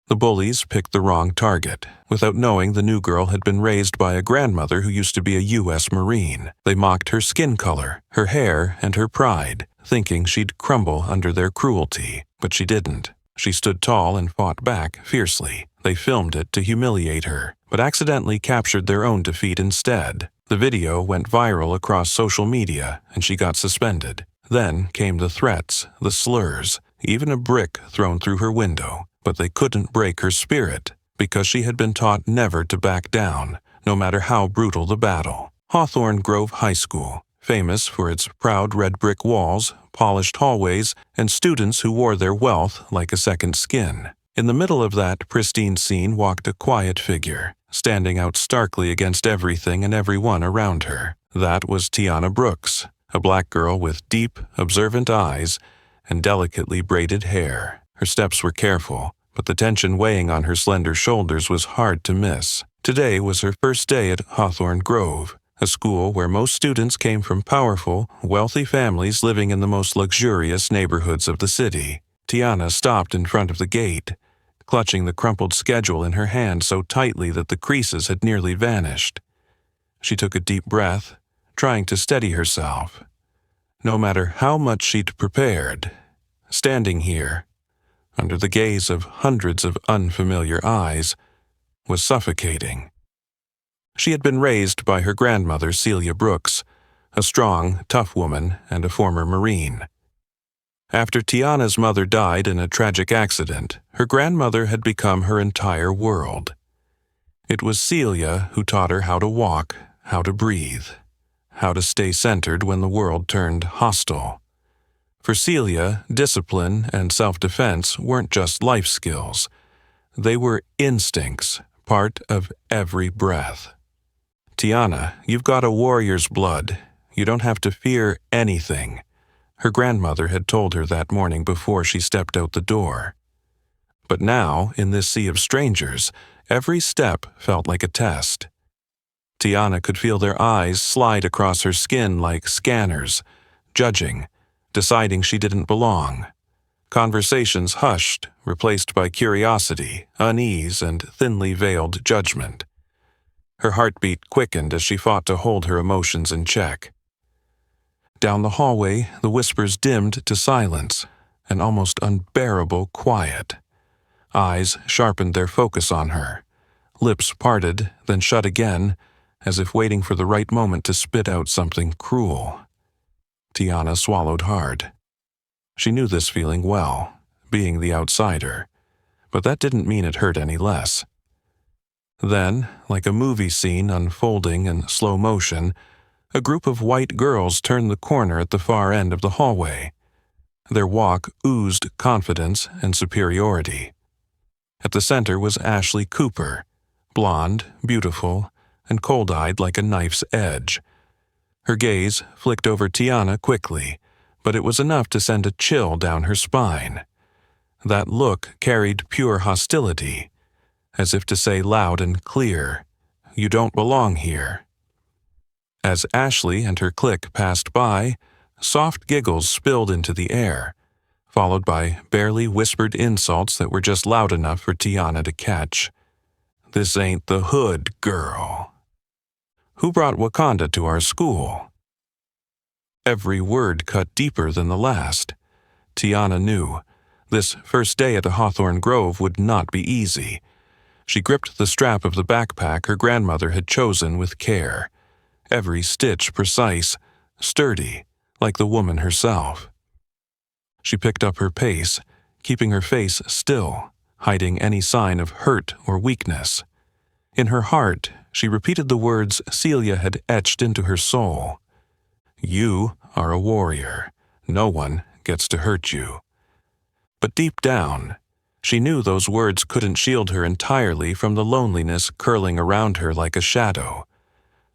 The bullies picked the wrong target. Without knowing, the new girl had been raised by a grandmother who used to be a U.S. Marine. They mocked her skin color, her hair, and her pride, thinking she'd crumble under their cruelty. But she didn't. She stood tall and fought back fiercely. They filmed it to humiliate her, but accidentally captured their own defeat instead. The video went viral across social media, and she got suspended. Then came the threats, the slurs, even a brick thrown through her window. But they couldn't break her spirit, because she had been taught never to back down, no matter how brutal the battle. Hawthorne Grove High School, famous for its proud red brick walls, polished hallways, and students who wore their wealth like a second skin. In the middle of that pristine scene walked a quiet figure, standing out starkly against everything and everyone around her. That was Tiana Brooks, a black girl with deep, observant eyes and delicately braided hair. Her steps were careful, but the tension weighing on her slender shoulders was hard to miss. Today was her first day at Hawthorne Grove, a school where most students came from powerful, wealthy families living in the most luxurious neighborhoods of the city. Tiana stopped in front of the gate, clutching the crumpled schedule in her hand so tightly that the creases had nearly vanished. She took a deep breath, trying to steady herself. No matter how much she'd prepared, standing here, under the gaze of hundreds of unfamiliar eyes, was suffocating. She had been raised by her grandmother, Celia Brooks, a strong, tough woman and a former Marine. After Tiana's mother died in a tragic accident, her grandmother had become her entire world. It was Celia who taught her how to walk, how to breathe, how to stay centered when the world turned hostile. For Celia, discipline and self-defense weren't just life skills. They were instincts, part of every breath. Tiana, you've got a warrior's blood. You don't have to fear anything. Her grandmother had told her that morning before she stepped out the door. But now, in this sea of strangers, every step felt like a test. Tiana could feel their eyes slide across her skin like scanners, judging, deciding she didn't belong. Conversations hushed, replaced by curiosity, unease, and thinly veiled judgment. Her heartbeat quickened as she fought to hold her emotions in check. Down the hallway, the whispers dimmed to silence, an almost unbearable quiet. Eyes sharpened their focus on her. Lips parted, then shut again, as if waiting for the right moment to spit out something cruel. Tiana swallowed hard. She knew this feeling well, being the outsider, but that didn't mean it hurt any less. Then, like a movie scene unfolding in slow motion, a group of white girls turned the corner at the far end of the hallway. Their walk oozed confidence and superiority. At the center was Ashley Cooper, blonde, beautiful, and cold-eyed like a knife's edge. Her gaze flicked over Tiana quickly, but it was enough to send a chill down her spine. That look carried pure hostility, as if to say loud and clear, "You don't belong here." As Ashley and her clique passed by, soft giggles spilled into the air, followed by barely whispered insults that were just loud enough for Tiana to catch. "This ain't the hood, girl. Who brought Wakanda to our school?" Every word cut deeper than the last. Tiana knew. This first day at the Hawthorne Grove would not be easy. She gripped the strap of the backpack her grandmother had chosen with care. Every stitch precise, sturdy, like the woman herself. She picked up her pace, keeping her face still, hiding any sign of hurt or weakness. In her heart, she repeated the words Celia had etched into her soul. "You are a warrior. No one gets to hurt you." But deep down, she knew those words couldn't shield her entirely from the loneliness curling around her like a shadow.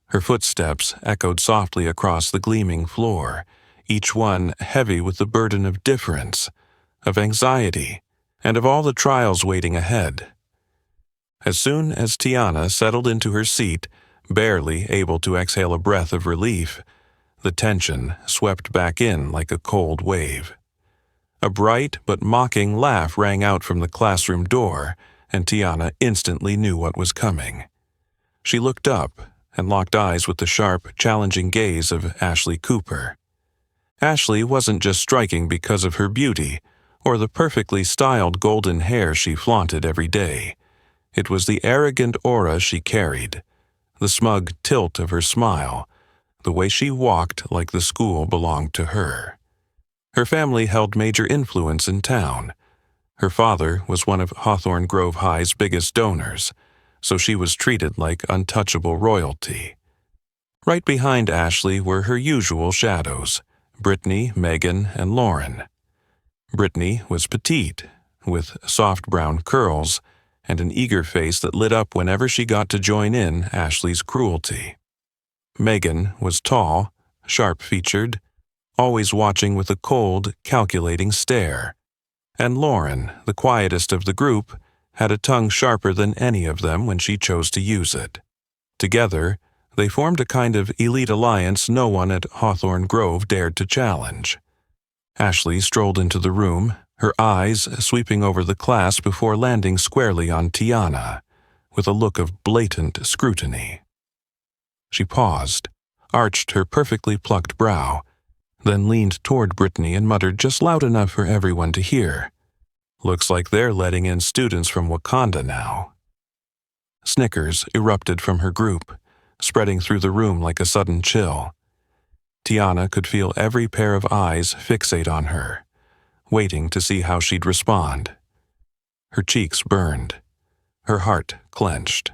Her footsteps echoed softly across the gleaming floor, each one heavy with the burden of difference, of anxiety, and of all the trials waiting ahead. As soon as Tiana settled into her seat, barely able to exhale a breath of relief, the tension swept back in like a cold wave. A bright but mocking laugh rang out from the classroom door, and Tiana instantly knew what was coming. She looked up and locked eyes with the sharp, challenging gaze of Ashley Cooper. Ashley wasn't just striking because of her beauty or the perfectly styled golden hair she flaunted every day. It was the arrogant aura she carried, the smug tilt of her smile, the way she walked like the school belonged to her. Her family held major influence in town. Her father was one of Hawthorne Grove High's biggest donors, so she was treated like untouchable royalty. Right behind Ashley were her usual shadows, Brittany, Megan, and Lauren. Brittany was petite, with soft brown curls and an eager face that lit up whenever she got to join in Ashley's cruelty. Megan was tall, sharp-featured, always watching with a cold, calculating stare. And Lauren, the quietest of the group, had a tongue sharper than any of them when she chose to use it. Together, they formed a kind of elite alliance no one at Hawthorne Grove dared to challenge. Ashley strolled into the room, her eyes sweeping over the class before landing squarely on Tiana, with a look of blatant scrutiny. She paused, arched her perfectly plucked brow, then leaned toward Brittany and muttered just loud enough for everyone to hear, "Looks like they're letting in students from Wakanda now." Snickers erupted from her group, spreading through the room like a sudden chill. Tiana could feel every pair of eyes fixate on her, waiting to see how she'd respond. Her cheeks burned, her heart clenched,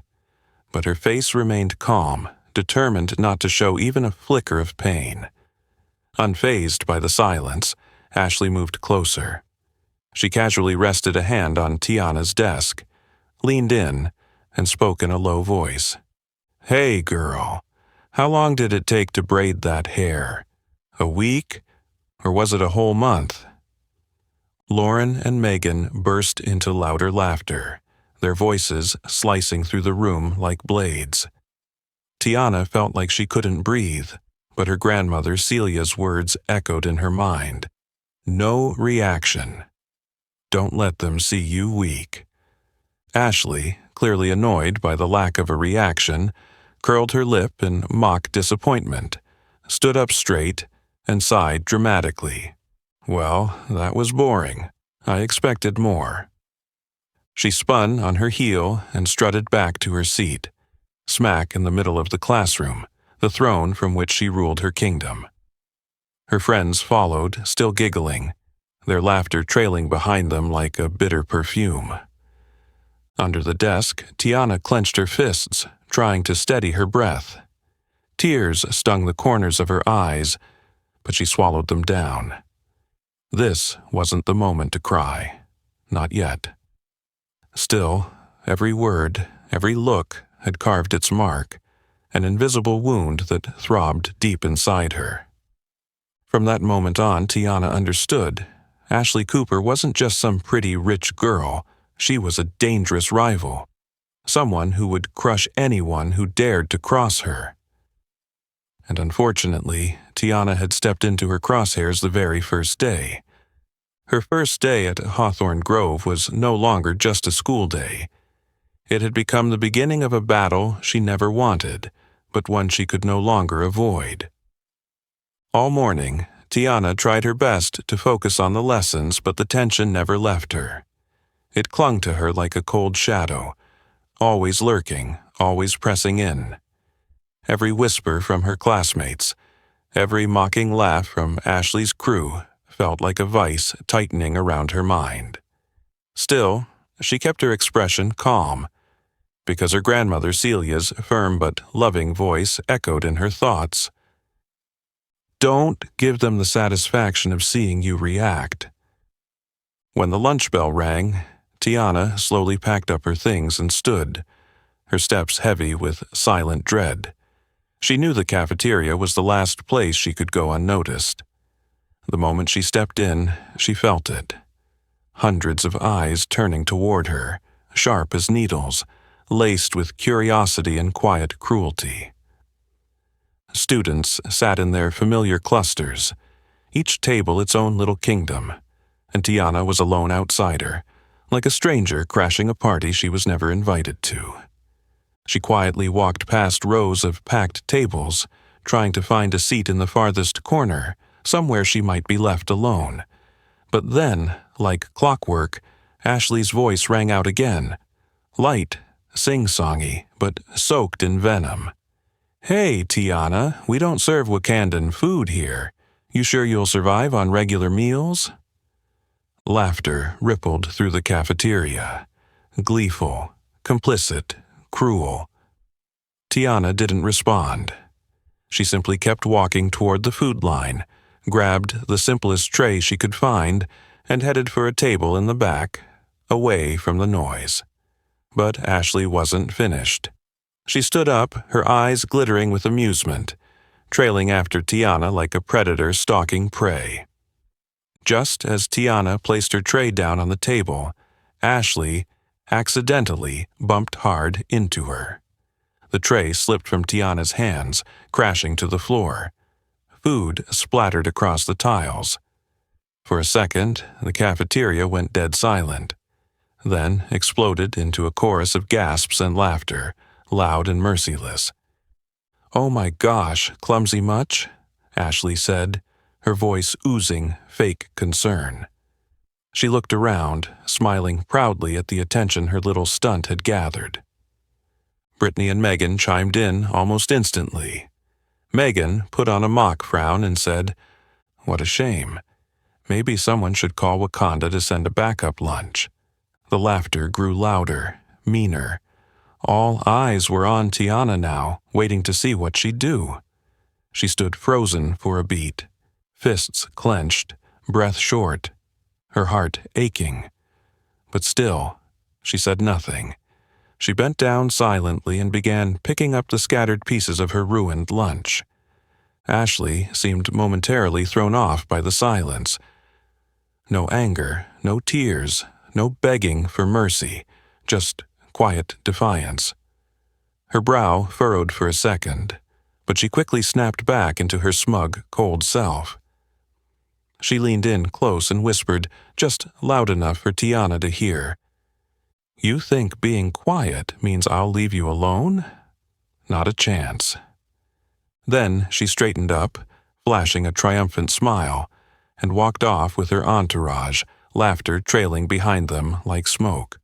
but her face remained calm, determined not to show even a flicker of pain. Unfazed by the silence, Ashley moved closer. She casually rested a hand on Tiana's desk, leaned in, and spoke in a low voice. "Hey, girl, how long did it take to braid that hair? A week? Or was it a whole month?" Lauren and Megan burst into louder laughter, their voices slicing through the room like blades. Tiana felt like she couldn't breathe, but her grandmother Celia's words echoed in her mind. No reaction. Don't let them see you weak. Ashley, clearly annoyed by the lack of a reaction, curled her lip in mock disappointment, stood up straight, and sighed dramatically. Well, that was boring. I expected more. She spun on her heel and strutted back to her seat, smack in the middle of the classroom, the throne from which she ruled her kingdom. Her friends followed, still giggling, their laughter trailing behind them like a bitter perfume. Under the desk, Tiana clenched her fists, trying to steady her breath. Tears stung the corners of her eyes, but she swallowed them down. This wasn't the moment to cry. Not yet. Still, every word, every look had carved its mark, an invisible wound that throbbed deep inside her. From that moment on, Tiana understood. Ashley Cooper wasn't just some pretty, rich girl. She was a dangerous rival, someone who would crush anyone who dared to cross her. And unfortunately, Tiana had stepped into her crosshairs the very first day. Her first day at Hawthorne Grove was no longer just a school day. It had become the beginning of a battle she never wanted, but one she could no longer avoid. All morning, Tiana tried her best to focus on the lessons, but the tension never left her. It clung to her like a cold shadow, always lurking, always pressing in. Every whisper from her classmates, every mocking laugh from Ashley's crew felt like a vice tightening around her mind. Still, she kept her expression calm, because her grandmother Celia's firm but loving voice echoed in her thoughts. Don't give them the satisfaction of seeing you react. When the lunch bell rang, Tiana slowly packed up her things and stood, her steps heavy with silent dread. She knew the cafeteria was the last place she could go unnoticed. The moment she stepped in, she felt it. Hundreds of eyes turning toward her, sharp as needles, laced with curiosity and quiet cruelty. Students sat in their familiar clusters, each table its own little kingdom, and Tiana was a lone outsider, like a stranger crashing a party she was never invited to. She quietly walked past rows of packed tables, trying to find a seat in the farthest corner, somewhere she might be left alone. But then, like clockwork, Ashley's voice rang out again, light, sing-songy, but soaked in venom. "Hey, Tiana, we don't serve Wakandan food here. You sure you'll survive on regular meals?" Laughter rippled through the cafeteria. Gleeful, complicit, cruel. Tiana didn't respond. She simply kept walking toward the food line, grabbed the simplest tray she could find, and headed for a table in the back, away from the noise. But Ashley wasn't finished. She stood up, her eyes glittering with amusement, trailing after Tiana like a predator stalking prey. Just as Tiana placed her tray down on the table, Ashley accidentally bumped hard into her. The tray slipped from Tiana's hands, crashing to the floor. Food splattered across the tiles. For a second, the cafeteria went dead silent, then exploded into a chorus of gasps and laughter, loud and merciless. "Oh my gosh, clumsy much?" Ashley said, her voice oozing fake concern. She looked around, smiling proudly at the attention her little stunt had gathered. Brittany and Megan chimed in almost instantly. Megan put on a mock frown and said, "What a shame. Maybe someone should call Wakanda to send a backup lunch." The laughter grew louder, meaner. All eyes were on Tiana now, waiting to see what she'd do. She stood frozen for a beat, fists clenched, breath short, her heart aching. But still, she said nothing. She bent down silently and began picking up the scattered pieces of her ruined lunch. Ashley seemed momentarily thrown off by the silence. No anger, no tears, no begging for mercy, just quiet defiance. Her brow furrowed for a second, but she quickly snapped back into her smug, cold self. She leaned in close and whispered, just loud enough for Tiana to hear, "You think being quiet means I'll leave you alone? Not a chance." Then she straightened up, flashing a triumphant smile, and walked off with her entourage, laughter trailing behind them like smoke.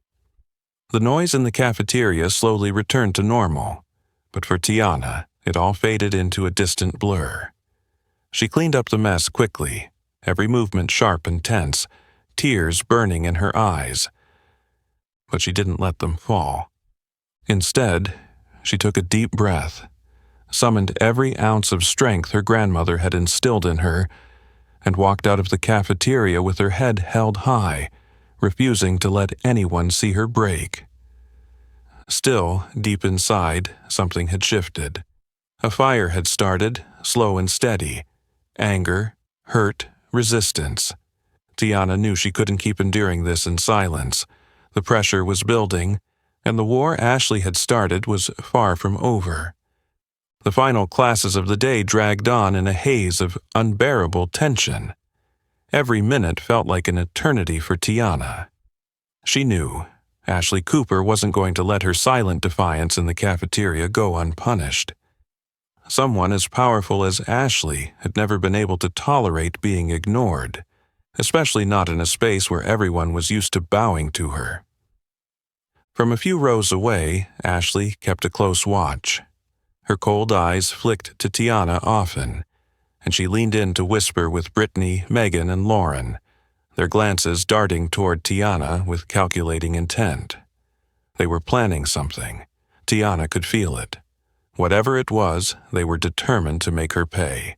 The noise in the cafeteria slowly returned to normal, but for Tiana, it all faded into a distant blur. She cleaned up the mess quickly, every movement sharp and tense, tears burning in her eyes. But she didn't let them fall. Instead, she took a deep breath, summoned every ounce of strength her grandmother had instilled in her, and walked out of the cafeteria with her head held high, refusing to let anyone see her break. Still, deep inside, something had shifted. A fire had started, slow and steady. Anger, hurt, resistance. Tiana knew she couldn't keep enduring this in silence. The pressure was building, and the war Ashley had started was far from over. The final classes of the day dragged on in a haze of unbearable tension. Every minute felt like an eternity for Tiana. She knew Ashley Cooper wasn't going to let her silent defiance in the cafeteria go unpunished. Someone as powerful as Ashley had never been able to tolerate being ignored, especially not in a space where everyone was used to bowing to her. From a few rows away, Ashley kept a close watch. Her cold eyes flicked to Tiana often, and she leaned in to whisper with Brittany, Megan, and Lauren, their glances darting toward Tiana with calculating intent. They were planning something. Tiana could feel it. Whatever it was, they were determined to make her pay,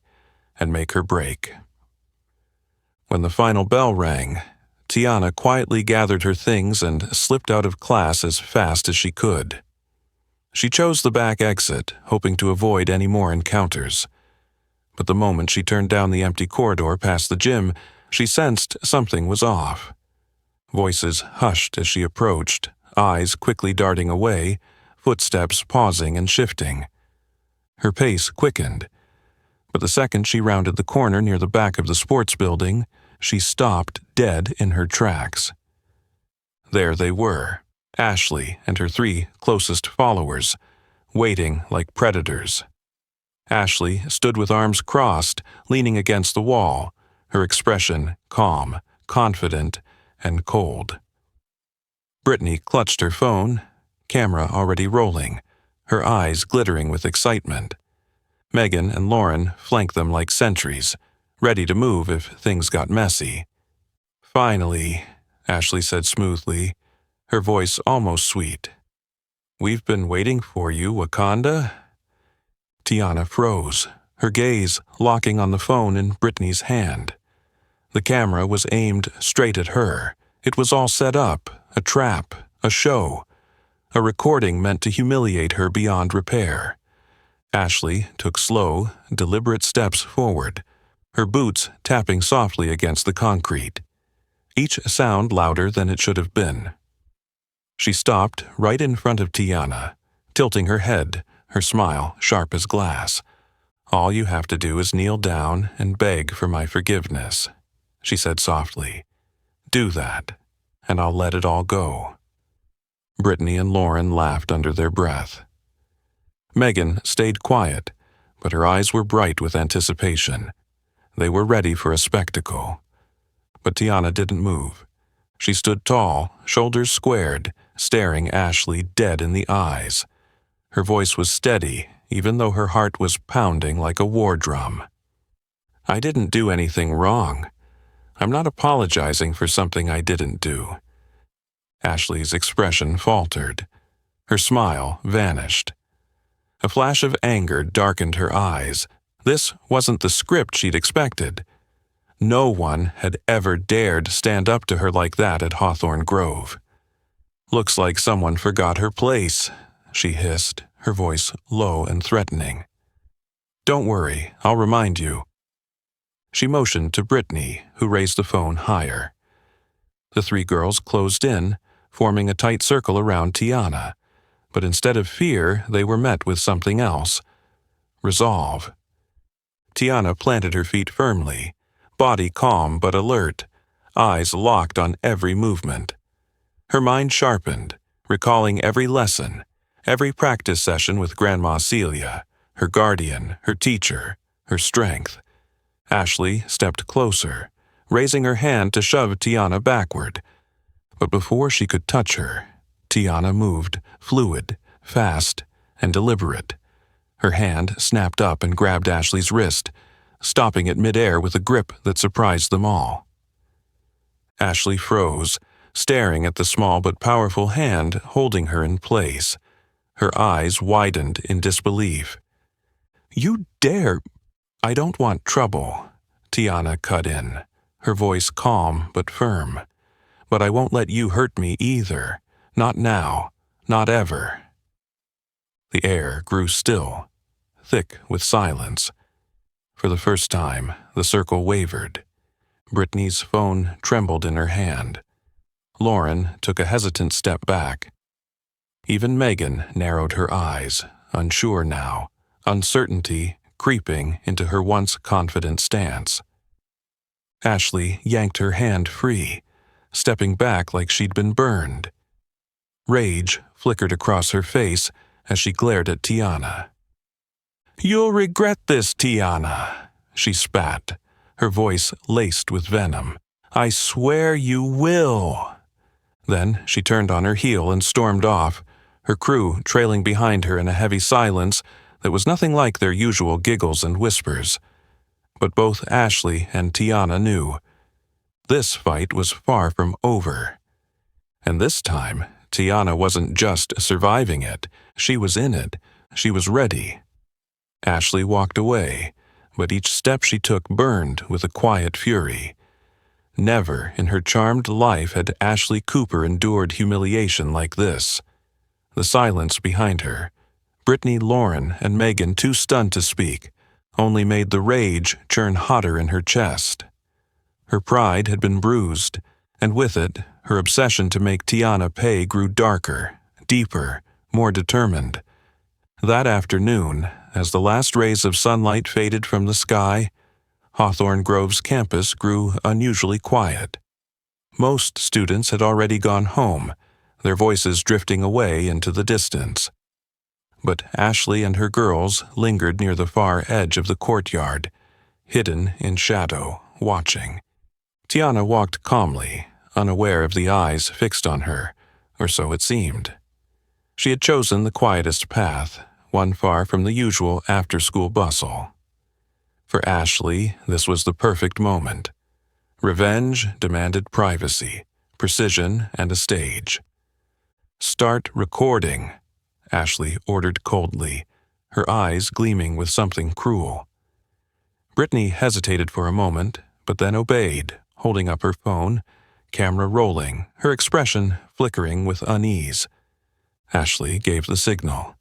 and make her break. When the final bell rang, Tiana quietly gathered her things and slipped out of class as fast as she could. She chose the back exit, hoping to avoid any more encounters. But the moment she turned down the empty corridor past the gym, she sensed something was off. Voices hushed as she approached, eyes quickly darting away, footsteps pausing and shifting. Her pace quickened, but the second she rounded the corner near the back of the sports building, she stopped dead in her tracks. There they were, Ashley and her 3 closest followers, waiting like predators. Ashley stood with arms crossed, leaning against the wall, her expression calm, confident, and cold. Brittany clutched her phone, camera already rolling, her eyes glittering with excitement. Megan and Lauren flanked them like sentries, ready to move if things got messy. "Finally," Ashley said smoothly, her voice almost sweet. "We've been waiting for you, Wakanda." Tiana froze, her gaze locking on the phone in Brittany's hand. The camera was aimed straight at her. It was all set up, a trap, a show, a recording meant to humiliate her beyond repair. Ashley took slow, deliberate steps forward, her boots tapping softly against the concrete, each sound louder than it should have been. She stopped right in front of Tiana, tilting her head, her smile sharp as glass. "All you have to do is kneel down and beg for my forgiveness," she said softly. "Do that, and I'll let it all go." Brittany and Lauren laughed under their breath. Megan stayed quiet, but her eyes were bright with anticipation. They were ready for a spectacle. But Tiana didn't move. She stood tall, shoulders squared, staring Ashley dead in the eyes. Her voice was steady, even though her heart was pounding like a war drum. "I didn't do anything wrong. I'm not apologizing for something I didn't do." Ashley's expression faltered. Her smile vanished. A flash of anger darkened her eyes. This wasn't the script she'd expected. No one had ever dared stand up to her like that at Hawthorne Grove. "Looks like someone forgot her place," she hissed, her voice low and threatening. "Don't worry, I'll remind you." She motioned to Brittany, who raised the phone higher. The 3 girls closed in, forming a tight circle around Tiana, but instead of fear, they were met with something else: resolve. Tiana planted her feet firmly, body calm but alert, eyes locked on every movement. Her mind sharpened, recalling every lesson, every practice session with Grandma Celia, her guardian, her teacher, her strength. Ashley stepped closer, raising her hand to shove Tiana backward. But before she could touch her, Tiana moved, fluid, fast, and deliberate. Her hand snapped up and grabbed Ashley's wrist, stopping it midair with a grip that surprised them all. Ashley froze, staring at the small but powerful hand holding her in place. Her eyes widened in disbelief. "You dare—" "I don't want trouble," Tiana cut in, her voice calm but firm. "But I won't let you hurt me either. Not now. Not ever." The air grew still, thick with silence. For the first time, the circle wavered. Brittany's phone trembled in her hand. Lauren took a hesitant step back. Even Megan narrowed her eyes, unsure now, uncertainty creeping into her once confident stance. Ashley yanked her hand free, stepping back like she'd been burned. Rage flickered across her face as she glared at Tiana. "You'll regret this, Tiana," she spat, her voice laced with venom. "I swear you will." Then she turned on her heel and stormed off, her crew trailing behind her in a heavy silence that was nothing like their usual giggles and whispers. But both Ashley and Tiana knew this fight was far from over. And this time, Tiana wasn't just surviving it, she was in it, she was ready. Ashley walked away, but each step she took burned with a quiet fury. Never in her charmed life had Ashley Cooper endured humiliation like this. The silence behind her, Brittany, Lauren, and Megan too stunned to speak, only made the rage churn hotter in her chest. Her pride had been bruised, and with it, her obsession to make Tiana pay grew darker, deeper, more determined. That afternoon, as the last rays of sunlight faded from the sky, Hawthorne Grove's campus grew unusually quiet. Most students had already gone home, their voices drifting away into the distance. But Ashley and her girls lingered near the far edge of the courtyard, hidden in shadow, watching. Tiana walked calmly, unaware of the eyes fixed on her, or so it seemed. She had chosen the quietest path, one far from the usual after-school bustle. For Ashley, this was the perfect moment. Revenge demanded privacy, precision, and a stage. "Start recording," Ashley ordered coldly, her eyes gleaming with something cruel. Brittany hesitated for a moment, but then obeyed, holding up her phone, camera rolling, her expression flickering with unease. Ashley gave the signal.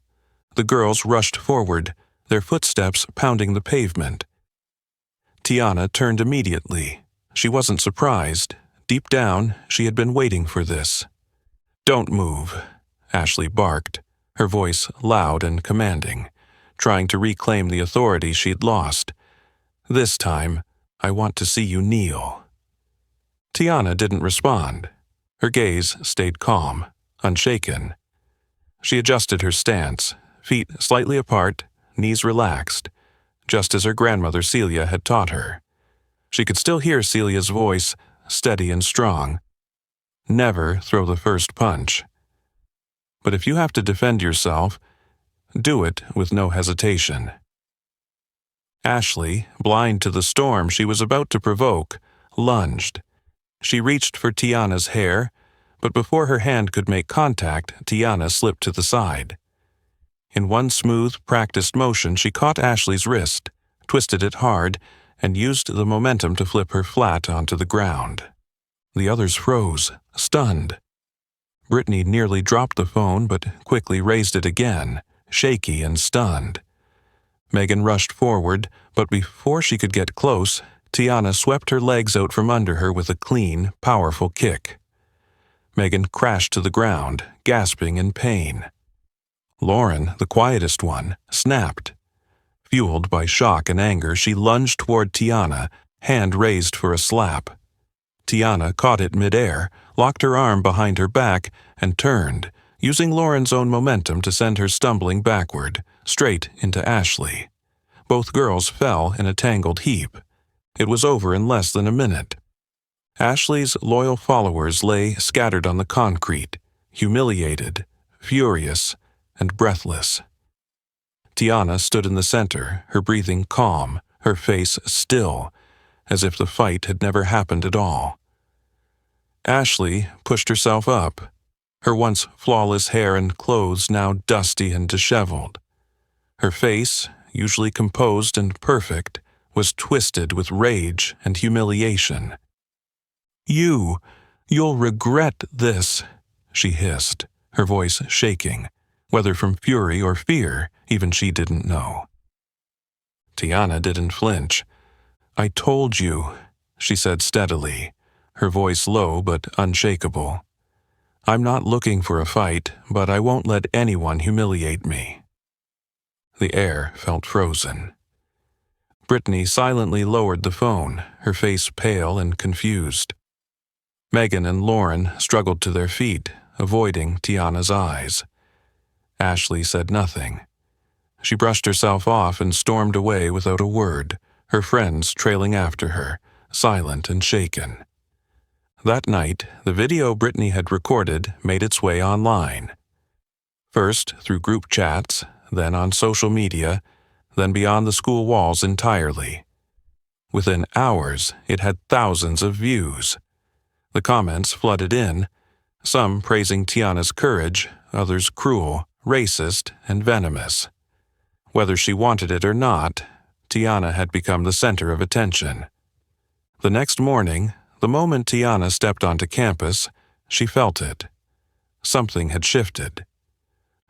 The girls rushed forward, their footsteps pounding the pavement. Tiana turned immediately. She wasn't surprised. Deep down, she had been waiting for this. "Don't move," Ashley barked, her voice loud and commanding, trying to reclaim the authority she'd lost. "This time, I want to see you kneel." Tiana didn't respond. Her gaze stayed calm, unshaken. She adjusted her stance, feet slightly apart, knees relaxed, just as her grandmother Celia had taught her. She could still hear Celia's voice, steady and strong. "Never throw the first punch. But if you have to defend yourself, do it with no hesitation." Ashley, blind to the storm she was about to provoke, lunged. She reached for Tiana's hair, but before her hand could make contact, Tiana slipped to the side. In one smooth, practiced motion, she caught Ashley's wrist, twisted it hard, and used the momentum to flip her flat onto the ground. The others froze, stunned. Brittany nearly dropped the phone, but quickly raised it again, shaky and stunned. Megan rushed forward, but before she could get close, Tiana swept her legs out from under her with a clean, powerful kick. Megan crashed to the ground, gasping in pain. Lauren, the quietest one, snapped. Fueled by shock and anger, she lunged toward Tiana, hand raised for a slap. Tiana caught it midair, locked her arm behind her back, and turned, using Lauren's own momentum to send her stumbling backward, straight into Ashley. Both girls fell in a tangled heap. It was over in less than a minute. Ashley's loyal followers lay scattered on the concrete, humiliated, furious, and breathless. Tiana stood in the center, her breathing calm, her face still, as if the fight had never happened at all. Ashley pushed herself up, her once flawless hair and clothes now dusty and disheveled. Her face, usually composed and perfect, was twisted with rage and humiliation. You'll regret this," she hissed, her voice shaking, whether from fury or fear, even she didn't know. Tiana didn't flinch. "I told you," she said steadily, her voice low but unshakable. "I'm not looking for a fight, but I won't let anyone humiliate me." The air felt frozen. Brittany silently lowered the phone, her face pale and confused. Megan and Lauren struggled to their feet, avoiding Tiana's eyes. Ashley said nothing. She brushed herself off and stormed away without a word, her friends trailing after her, silent and shaken. That night, the video Brittany had recorded made its way online. First through group chats, then on social media, then beyond the school walls entirely. Within hours, it had thousands of views. The comments flooded in, some praising Tiana's courage, others cruel, racist, and venomous. Whether she wanted it or not, Tiana had become the center of attention. The next morning, the moment Tiana stepped onto campus, she felt it. Something had shifted.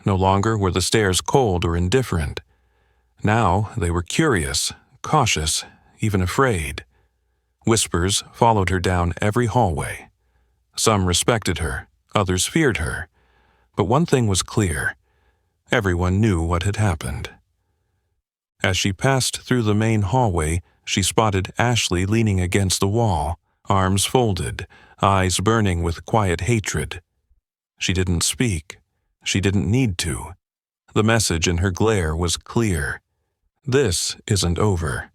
No longer were the stares cold or indifferent. Now they were curious, cautious, even afraid. Whispers followed her down every hallway. Some respected her, others feared her. But one thing was clear. Everyone knew what had happened. As she passed through the main hallway, she spotted Ashley leaning against the wall, arms folded, eyes burning with quiet hatred. She didn't speak. She didn't need to. The message in her glare was clear. This isn't over.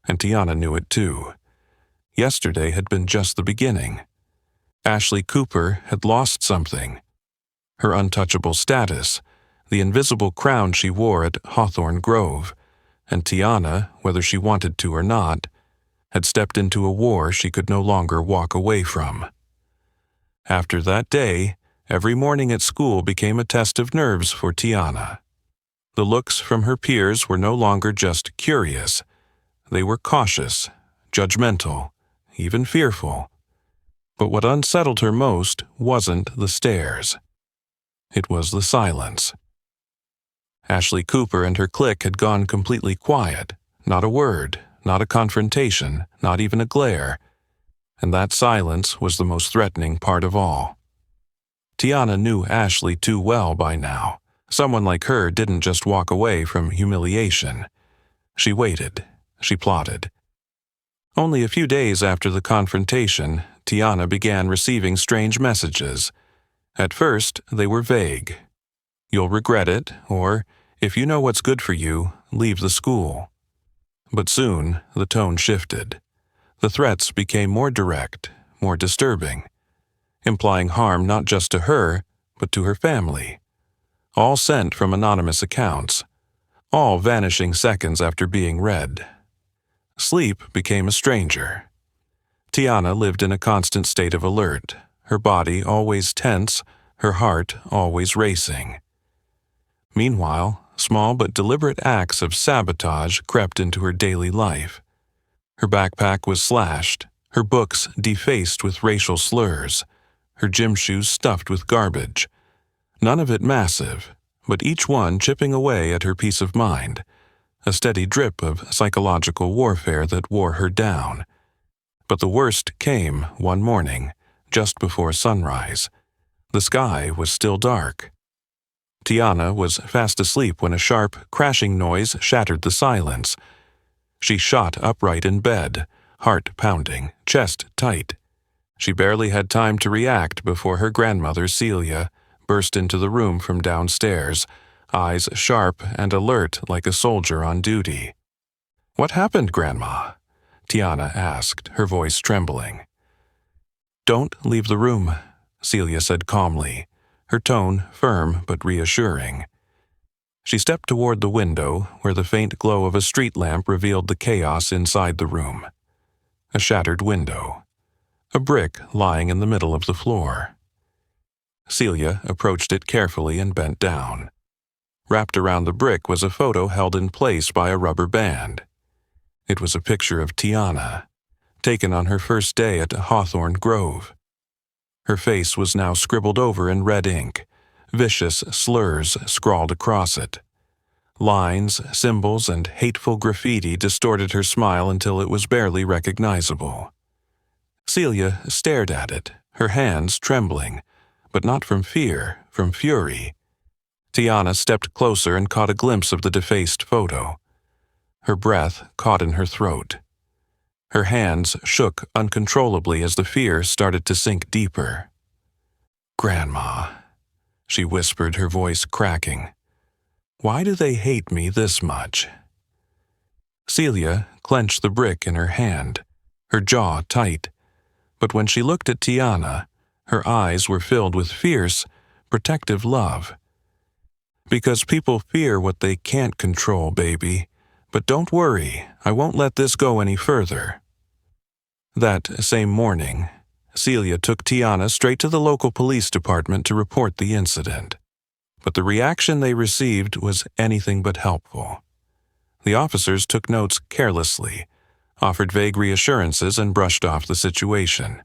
And Tiana knew it too. Yesterday had been just the beginning. Ashley Cooper had lost something. Her untouchable status, the invisible crown she wore at Hawthorne Grove, and Tiana, whether she wanted to or not, had stepped into a war she could no longer walk away from. After that day, every morning at school became a test of nerves for Tiana. The looks from her peers were no longer just curious. They were cautious, judgmental, even fearful. But what unsettled her most wasn't the stares. It was the silence. Ashley Cooper and her clique had gone completely quiet. Not a word, not a confrontation, not even a glare. And that silence was the most threatening part of all. Tiana knew Ashley too well by now. Someone like her didn't just walk away from humiliation. She waited. She plotted. Only a few days after the confrontation, Tiana began receiving strange messages. At first, they were vague. "You'll regret it," or, "If you know what's good for you, leave the school." But soon, the tone shifted. The threats became more direct, more disturbing, implying harm not just to her, but to her family. All sent from anonymous accounts, all vanishing seconds after being read. Sleep became a stranger. Tiana lived in a constant state of alert, her body always tense, her heart always racing. Meanwhile, small but deliberate acts of sabotage crept into her daily life. Her backpack was slashed, her books defaced with racial slurs, her gym shoes stuffed with garbage. None of it massive, but each one chipping away at her peace of mind, a steady drip of psychological warfare that wore her down. But the worst came one morning, just before sunrise. The sky was still dark. Tiana was fast asleep when a sharp, crashing noise shattered the silence. She shot upright in bed, heart pounding, chest tight. She barely had time to react before her grandmother, Celia, burst into the room from downstairs, eyes sharp and alert like a soldier on duty. "What happened, Grandma?" Tiana asked, her voice trembling. "Don't leave the room," Celia said calmly, her tone firm but reassuring. She stepped toward the window, where the faint glow of a street lamp revealed the chaos inside the room. A shattered window. A brick lying in the middle of the floor. Celia approached it carefully and bent down. Wrapped around the brick was a photo held in place by a rubber band. It was a picture of Tiana, taken on her first day at Hawthorne Grove. Her face was now scribbled over in red ink, vicious slurs scrawled across it. Lines, symbols, and hateful graffiti distorted her smile until it was barely recognizable. Celia stared at it, her hands trembling, but not from fear, from fury. Tiana stepped closer and caught a glimpse of the defaced photo. Her breath caught in her throat. Her hands shook uncontrollably as the fear started to sink deeper. "Grandma," she whispered, her voice cracking. "Why do they hate me this much?" Celia clenched the brick in her hand, her jaw tight. But when she looked at Tiana, her eyes were filled with fierce, protective love. "Because people fear what they can't control, baby. But don't worry, I won't let this go any further." That same morning, Celia took Tiana straight to the local police department to report the incident. But the reaction they received was anything but helpful. The officers took notes carelessly, offered vague reassurances, and brushed off the situation.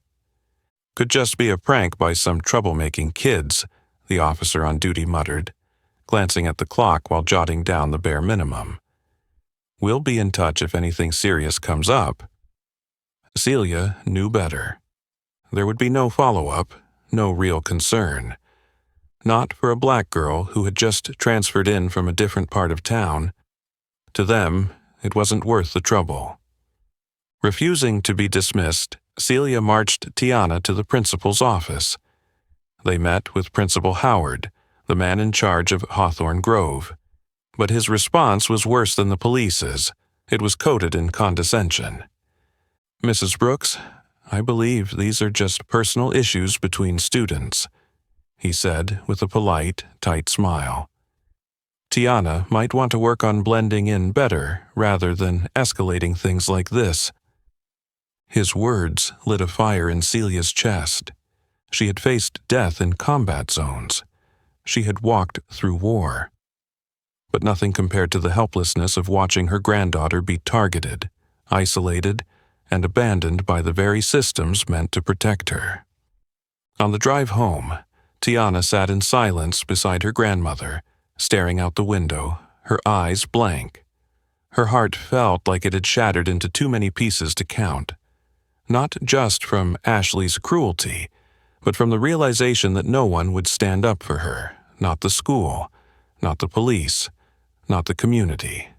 "Could just be a prank by some troublemaking kids," the officer on duty muttered, glancing at the clock while jotting down the bare minimum. "We'll be in touch if anything serious comes up." Celia knew better. There would be no follow-up, no real concern. Not for a black girl who had just transferred in from a different part of town. To them, it wasn't worth the trouble. Refusing to be dismissed, Celia marched Tiana to the principal's office. They met with Principal Howard, the man in charge of Hawthorne Grove. But his response was worse than the police's. It was coated in condescension. "Mrs. Brooks, I believe these are just personal issues between students," he said with a polite, tight smile. "Tiana might want to work on blending in better rather than escalating things like this." His words lit a fire in Celia's chest. She had faced death in combat zones. She had walked through war. But nothing compared to the helplessness of watching her granddaughter be targeted, isolated, and abandoned by the very systems meant to protect her. On the drive home, Tiana sat in silence beside her grandmother, staring out the window, her eyes blank. Her heart felt like it had shattered into too many pieces to count. Not just from Ashley's cruelty, but from the realization that no one would stand up for her, not the school, not the police, not the community.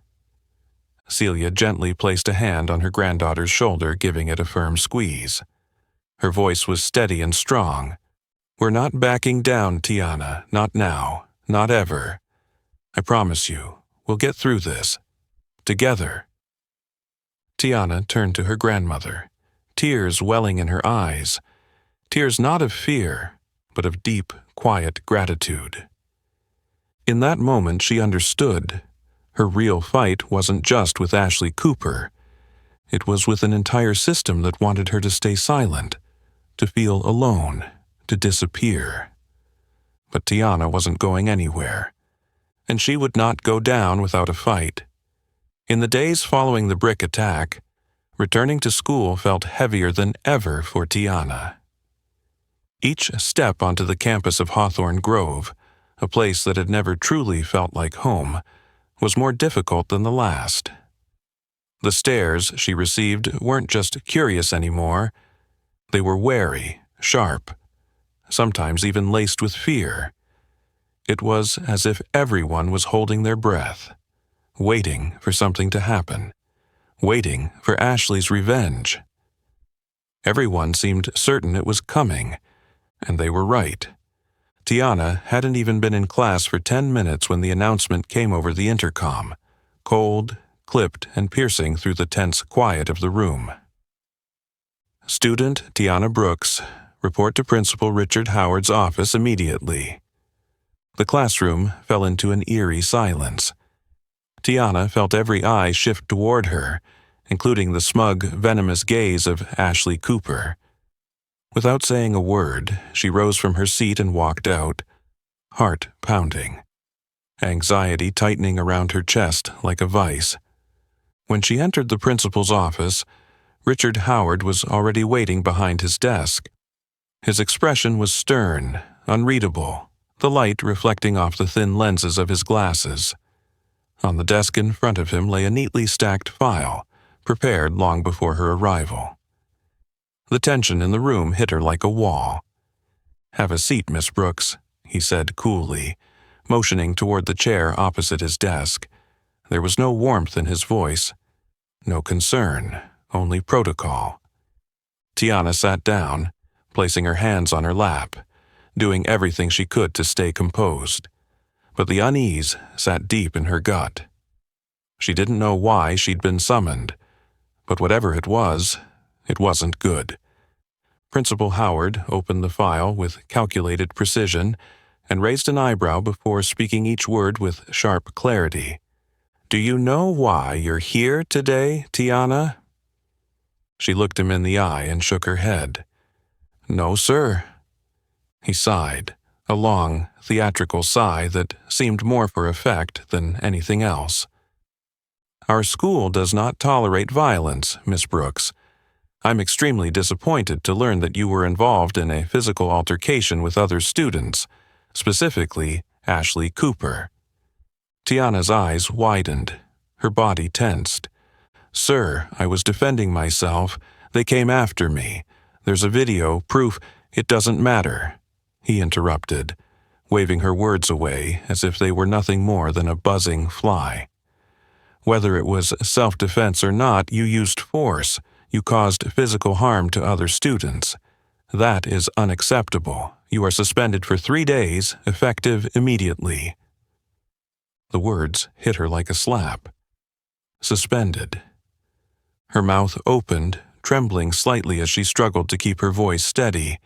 Celia gently placed a hand on her granddaughter's shoulder, giving it a firm squeeze. Her voice was steady and strong. "We're not backing down, Tiana, not now, not ever. I promise you, we'll get through this. Together." Tiana turned to her grandmother, tears welling in her eyes. Tears not of fear, but of deep, quiet gratitude. In that moment she understood. Her real fight wasn't just with Ashley Cooper. It was with an entire system that wanted her to stay silent, to feel alone, to disappear. But Tiana wasn't going anywhere, and she would not go down without a fight. In the days following the brick attack, returning to school felt heavier than ever for Tiana. Each step onto the campus of Hawthorne Grove, a place that had never truly felt like home, was more difficult than the last. The stares she received weren't just curious anymore. They were wary, sharp, sometimes even laced with fear. It was as if everyone was holding their breath, waiting for something to happen, waiting for Ashley's revenge. Everyone seemed certain it was coming, and they were right. Tiana hadn't even been in class for 10 minutes when the announcement came over the intercom, cold, clipped, and piercing through the tense quiet of the room. "Student Tiana Brooks, report to Principal Richard Howard's office immediately." The classroom fell into an eerie silence. Tiana felt every eye shift toward her, including the smug, venomous gaze of Ashley Cooper. Without saying a word, she rose from her seat and walked out, heart pounding, anxiety tightening around her chest like a vice. When she entered the principal's office, Richard Howard was already waiting behind his desk. His expression was stern, unreadable, the light reflecting off the thin lenses of his glasses. On the desk in front of him lay a neatly stacked file, prepared long before her arrival. The tension in the room hit her like a wall. "Have a seat, Miss Brooks," he said coolly, motioning toward the chair opposite his desk. There was no warmth in his voice, no concern, only protocol. Tiana sat down, placing her hands on her lap, doing everything she could to stay composed. But the unease sat deep in her gut. She didn't know why she'd been summoned, but whatever it wasn't good. Principal Howard opened the file with calculated precision and raised an eyebrow before speaking each word with sharp clarity. "Do you know why you're here today, Tiana?" She looked him in the eye and shook her head. "No, sir." He sighed, a long, theatrical sigh that seemed more for effect than anything else. "Our school does not tolerate violence, Miss Brooks. I'm extremely disappointed to learn that you were involved in a physical altercation with other students, specifically Ashley Cooper." Tiana's eyes widened, her body tensed. "Sir, I was defending myself. They came after me. There's a video, proof. It doesn't matter," he interrupted, waving her words away as if they were nothing more than a buzzing fly. "Whether it was self-defense or not, you used force. You caused physical harm to other students. That is unacceptable. You are suspended for 3 days, effective immediately." The words hit her like a slap. Suspended. Her mouth opened, trembling slightly as she struggled to keep her voice steady.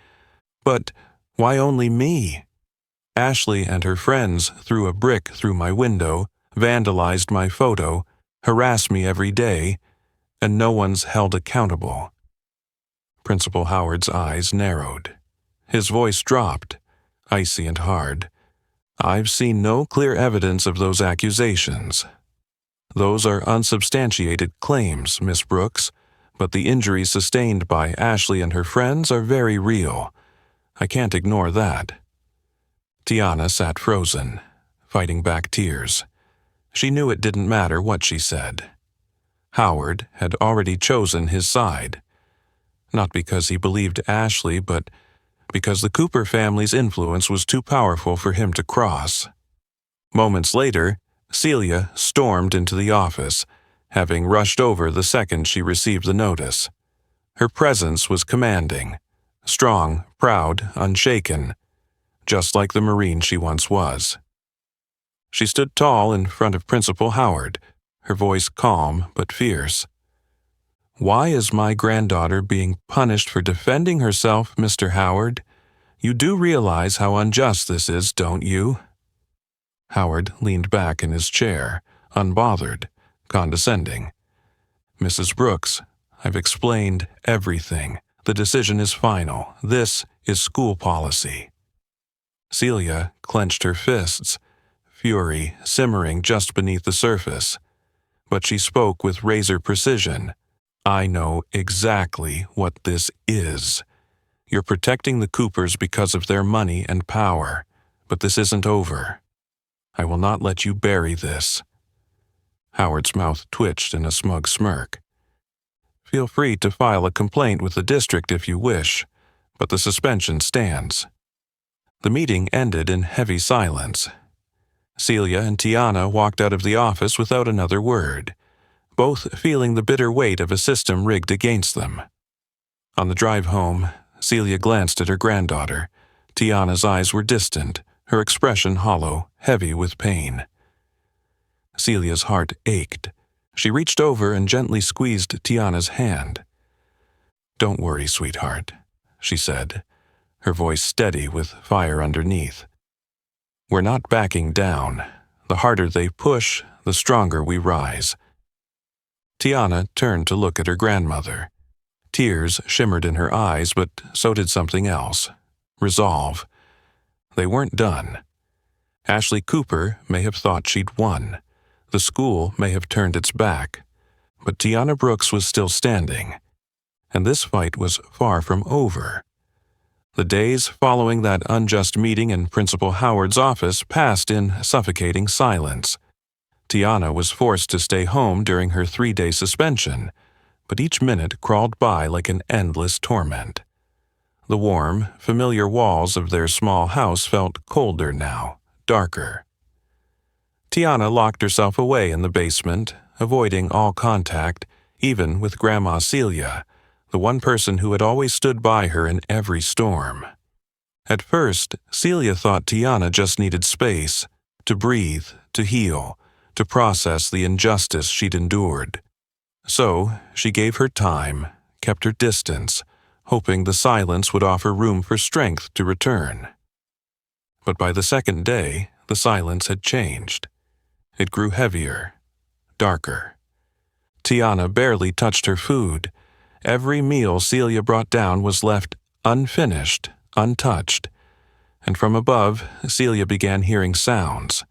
"But why only me? Ashley and her friends threw a brick through my window, vandalized my photo, harass me every day, and no one's held accountable." Principal Howard's eyes narrowed. His voice dropped, icy and hard. "I've seen no clear evidence of those accusations. Those are unsubstantiated claims, Miss Brooks, but the injuries sustained by Ashley and her friends are very real. I can't ignore that." Tiana sat frozen, fighting back tears. She knew it didn't matter what she said. Howard had already chosen his side. Not because he believed Ashley, but because the Cooper family's influence was too powerful for him to cross. Moments later, Celia stormed into the office, having rushed over the second she received the notice. Her presence was commanding, strong, proud, unshaken, just like the Marine she once was. She stood tall in front of Principal Howard, her voice calm but fierce. "Why is my granddaughter being punished for defending herself, Mr. Howard? You do realize how unjust this is, don't you?" Howard leaned back in his chair, unbothered, condescending. "Mrs. Brooks, I've explained everything. The decision is final. This is school policy." Celia clenched her fists, fury simmering just beneath the surface. But she spoke with razor precision. "I know exactly what this is. You're protecting the Coopers because of their money and power, but this isn't over. I will not let you bury this." Howard's mouth twitched in a smug smirk. "Feel free to file a complaint with the district if you wish, but the suspension stands." The meeting ended in heavy silence. Celia and Tiana walked out of the office without another word, both feeling the bitter weight of a system rigged against them. On the drive home, Celia glanced at her granddaughter. Tiana's eyes were distant, her expression hollow, heavy with pain. Celia's heart ached. She reached over and gently squeezed Tiana's hand. "Don't worry, sweetheart," she said, her voice steady with fire underneath. "We're not backing down. The harder they push, the stronger we rise." Tiana turned to look at her grandmother. Tears shimmered in her eyes, but so did something else. Resolve. They weren't done. Ashley Cooper may have thought she'd won. The school may have turned its back. But Tiana Brooks was still standing. And this fight was far from over. The days following that unjust meeting in Principal Howard's office passed in suffocating silence. Tiana was forced to stay home during her 3-day suspension, but each minute crawled by like an endless torment. The warm, familiar walls of their small house felt colder now, darker. Tiana locked herself away in the basement, avoiding all contact, even with Grandma Celia, the one person who had always stood by her in every storm. At first, Celia thought Tiana just needed space, to breathe, to heal, to process the injustice she'd endured. So, she gave her time, kept her distance, hoping the silence would offer room for strength to return. But by the second day, the silence had changed. It grew heavier, darker. Tiana barely touched her food. Every meal Celia brought down was left unfinished, untouched. And from above, Celia began hearing sounds.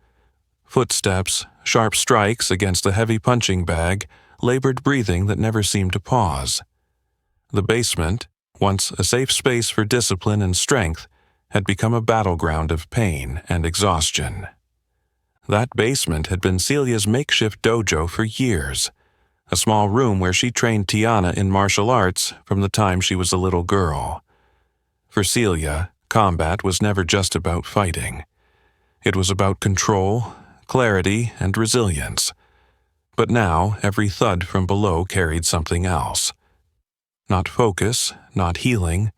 Footsteps, sharp strikes against the heavy punching bag, labored breathing that never seemed to pause. The basement, once a safe space for discipline and strength, had become a battleground of pain and exhaustion. That basement had been Celia's makeshift dojo for years, a small room where she trained Tiana in martial arts from the time she was a little girl. For Celia, combat was never just about fighting. It was about control, clarity, and resilience. But now, every thud from below carried something else. Not focus, not healing.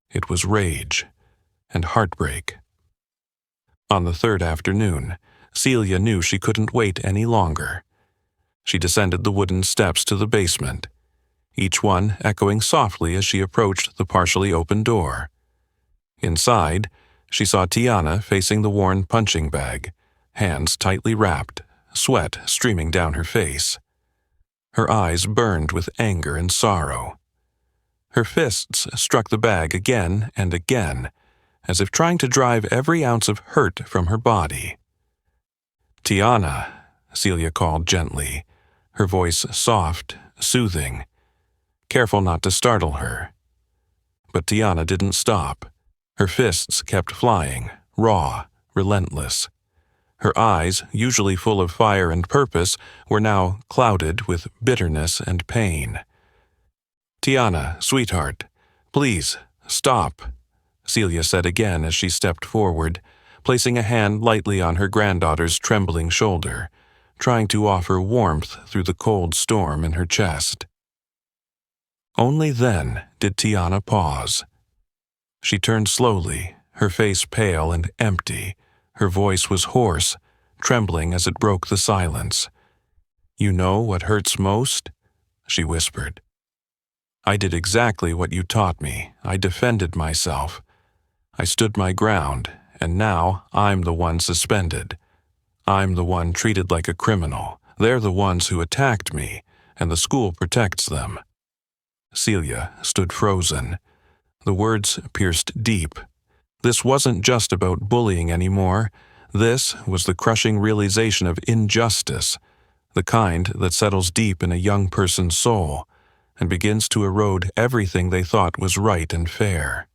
It was rage and heartbreak. On the third afternoon, Celia knew she couldn't wait any longer. She descended the wooden steps to the basement, each one echoing softly as she approached the partially open door. Inside, she saw Tiana facing the worn punching bag, hands tightly wrapped, sweat streaming down her face. Her eyes burned with anger and sorrow. Her fists struck the bag again and again, as if trying to drive every ounce of hurt from her body. "Tiana," Celia called gently, her voice soft, soothing, careful not to startle her. But Tiana didn't stop. Her fists kept flying, raw, relentless. Her eyes, usually full of fire and purpose, were now clouded with bitterness and pain. "Tiana, sweetheart, please, stop," Celia said again as she stepped forward, placing a hand lightly on her granddaughter's trembling shoulder, trying to offer warmth through the cold storm in her chest. Only then did Tiana pause. She turned slowly, her face pale and empty. Her voice was hoarse, trembling as it broke the silence. "You know what hurts most?" she whispered. "I did exactly what you taught me. I defended myself. I stood my ground, and now I'm the one suspended. I'm the one treated like a criminal. They're the ones who attacked me, and the school protects them." Celia stood frozen. The words pierced deep. This wasn't just about bullying anymore. This was the crushing realization of injustice, the kind that settles deep in a young person's soul and begins to erode everything they thought was right and fair.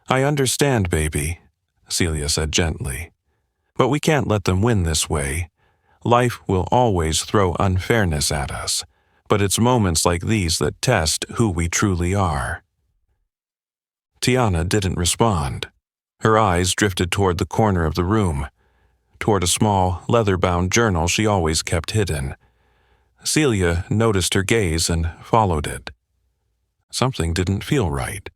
"I understand, baby," Celia said gently, "but we can't let them win this way. Life will always throw unfairness at us, but it's moments like these that test who we truly are." Tiana didn't respond. Her eyes drifted toward the corner of the room, toward a small, leather-bound journal she always kept hidden. Celia noticed her gaze and followed it. Something didn't feel right.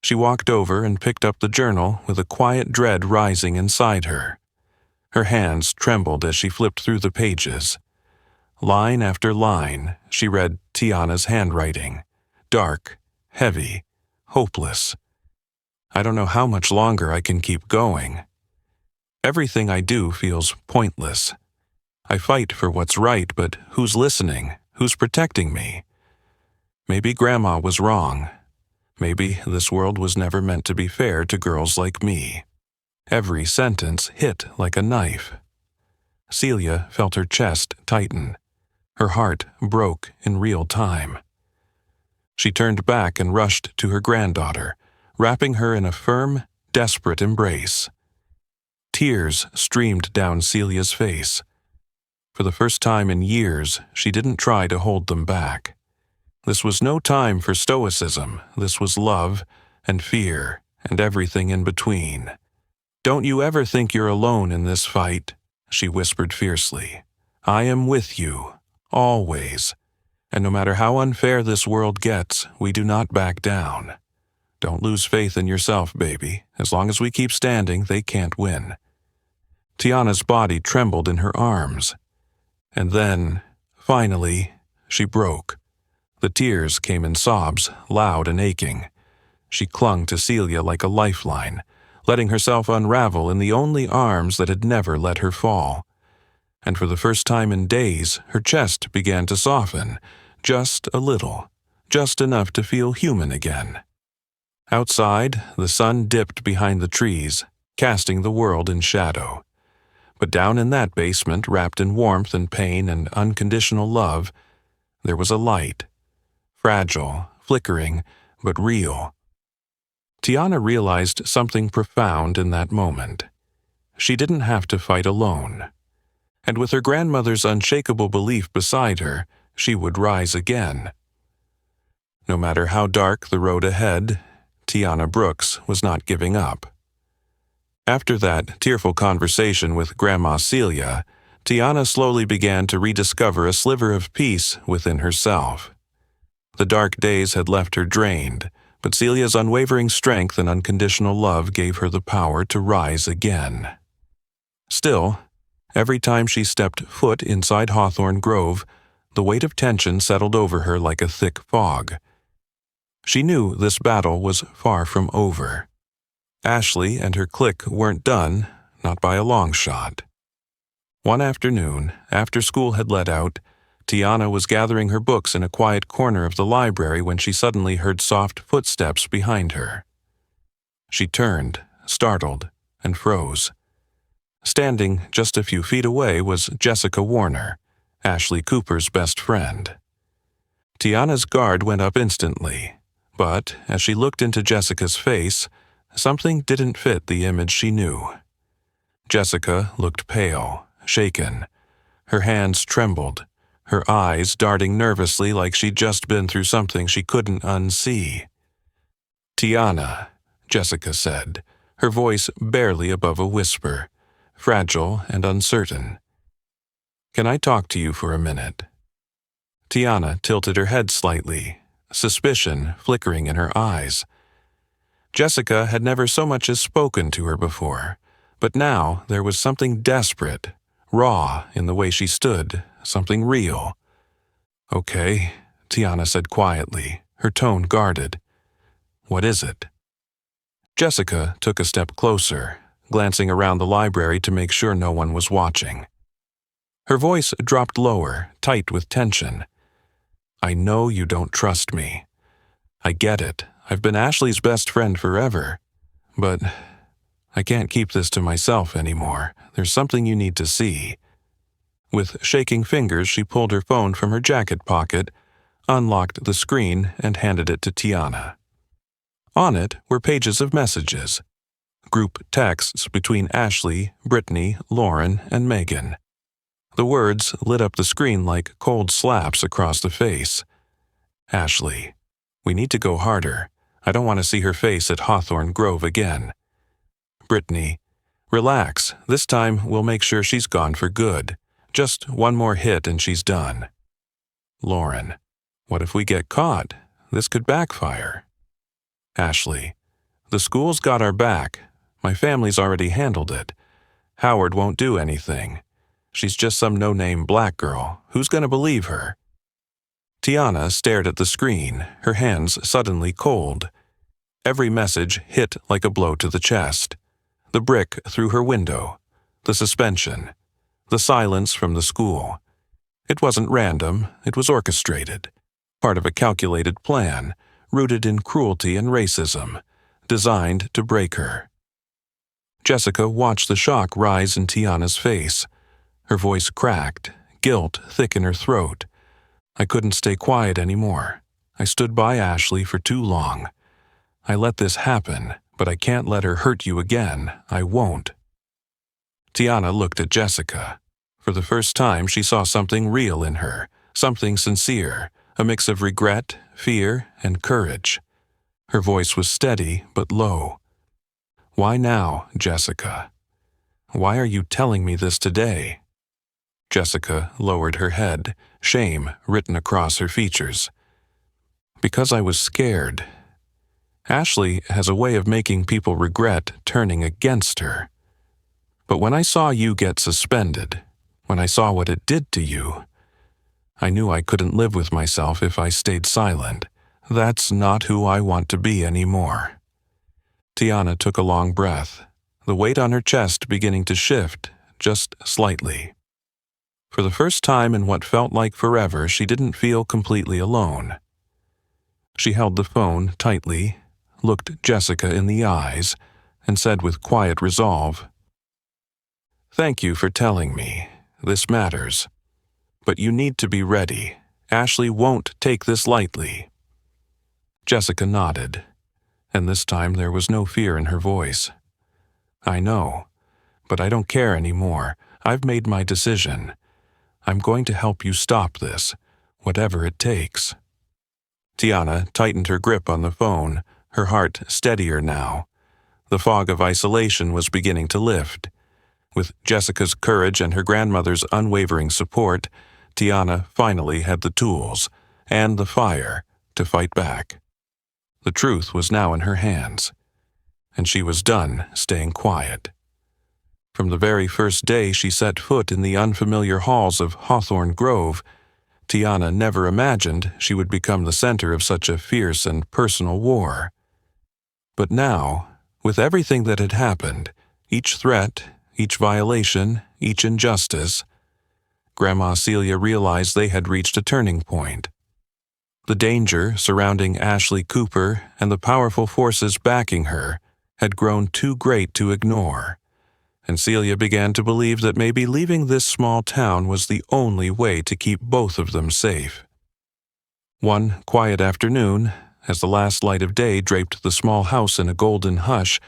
She walked over and picked up the journal with a quiet dread rising inside her. Her hands trembled as she flipped through the pages. Line after line, she read Tiana's handwriting, dark, heavy, hopeless. "I don't know how much longer I can keep going. Everything I do feels pointless. I fight for what's right, but who's listening? Who's protecting me? Maybe Grandma was wrong. Maybe this world was never meant to be fair to girls like me." Every sentence hit like a knife. Celia felt her chest tighten. Her heart broke in real time. She turned back and rushed to her granddaughter, wrapping her in a firm, desperate embrace. Tears streamed down Celia's face. For the first time in years, she didn't try to hold them back. This was no time for stoicism. This was love and fear and everything in between. "Don't you ever think you're alone in this fight," she whispered fiercely. "I am with you, always. And no matter how unfair this world gets, we do not back down. Don't lose faith in yourself, baby. As long as we keep standing, they can't win." Tiana's body trembled in her arms. And then, finally, she broke. The tears came in sobs, loud and aching. She clung to Celia like a lifeline, letting herself unravel in the only arms that had never let her fall. And for the first time in days, her chest began to soften, just a little, just enough to feel human again. Outside, the sun dipped behind the trees, casting the world in shadow. But down in that basement, wrapped in warmth and pain and unconditional love, there was a light. Fragile, flickering, but real. Tiana realized something profound in that moment. She didn't have to fight alone. And with her grandmother's unshakable belief beside her, she would rise again. No matter how dark the road ahead, Tiana Brooks was not giving up. After that tearful conversation with Grandma Celia, Tiana slowly began to rediscover a sliver of peace within herself. The dark days had left her drained, but Celia's unwavering strength and unconditional love gave her the power to rise again. Still, every time she stepped foot inside Hawthorne Grove, the weight of tension settled over her like a thick fog. She knew this battle was far from over. Ashley and her clique weren't done, not by a long shot. One afternoon, after school had let out, Tiana was gathering her books in a quiet corner of the library when she suddenly heard soft footsteps behind her. She turned, startled, and froze. Standing just a few feet away was Jessica Warner, Ashley Cooper's best friend. Tiana's guard went up instantly, but as she looked into Jessica's face, something didn't fit the image she knew. Jessica looked pale, shaken. Her hands trembled, her eyes darting nervously like she'd just been through something she couldn't unsee. "Tiana," Jessica said, her voice barely above a whisper, fragile and uncertain. "Can I talk to you for a minute?" Tiana tilted her head slightly, suspicion flickering in her eyes. Jessica had never so much as spoken to her before, but now there was something desperate, raw in the way she stood, something real. "Okay," Tiana said quietly, her tone guarded. "What is it?" Jessica took a step closer, glancing around the library to make sure no one was watching. Her voice dropped lower, tight with tension. "I know you don't trust me. I get it. I've been Ashley's best friend forever. But I can't keep this to myself anymore. There's something you need to see." With shaking fingers, she pulled her phone from her jacket pocket, unlocked the screen, and handed it to Tiana. On it were pages of messages, group texts between Ashley, Brittany, Lauren, and Megan. The words lit up the screen like cold slaps across the face. "Ashley, we need to go harder. I don't want to see her face at Hawthorne Grove again." Brittany, "Relax. This time we'll make sure she's gone for good. Just one more hit and she's done." Lauren, "What if we get caught? This could backfire." Ashley, "The school's got our back. My family's already handled it. Howard won't do anything. She's just some no-name black girl. Who's going to believe her?" Tiana stared at the screen, her hands suddenly cold. Every message hit like a blow to the chest. The brick through her window, the suspension, the silence from the school. It wasn't random, it was orchestrated, part of a calculated plan, rooted in cruelty and racism, designed to break her. Jessica watched the shock rise in Tiana's face. Her voice cracked, guilt thick in her throat. "I couldn't stay quiet anymore. I stood by Ashley for too long. I let this happen, but I can't let her hurt you again. I won't." Tiana looked at Jessica. For the first time, she saw something real in her, something sincere, a mix of regret, fear, and courage. Her voice was steady but low. "Why now, Jessica? Why are you telling me this today?" Jessica lowered her head, shame written across her features. "Because I was scared. Ashley has a way of making people regret turning against her. But when I saw you get suspended, when I saw what it did to you, I knew I couldn't live with myself if I stayed silent. That's not who I want to be anymore." Tiana took a long breath, the weight on her chest beginning to shift, just slightly. For the first time in what felt like forever, she didn't feel completely alone. She held the phone tightly, looked Jessica in the eyes, and said with quiet resolve, "Thank you for telling me. This matters. But you need to be ready. Ashley won't take this lightly." Jessica nodded, and this time there was no fear in her voice. "I know, but I don't care anymore. I've made my decision. I'm going to help you stop this, whatever it takes." Tiana tightened her grip on the phone, her heart steadier now. The fog of isolation was beginning to lift. With Jessica's courage and her grandmother's unwavering support, Tiana finally had the tools and the fire to fight back. The truth was now in her hands, and she was done staying quiet. From the very first day she set foot in the unfamiliar halls of Hawthorne Grove, Tiana never imagined she would become the center of such a fierce and personal war. But now, with everything that had happened, each threat, each violation, each injustice, Grandma Celia realized they had reached a turning point. The danger surrounding Ashley Cooper and the powerful forces backing her had grown too great to ignore, and Celia began to believe that maybe leaving this small town was the only way to keep both of them safe. One quiet afternoon, as the last light of day draped the small house in a golden hush,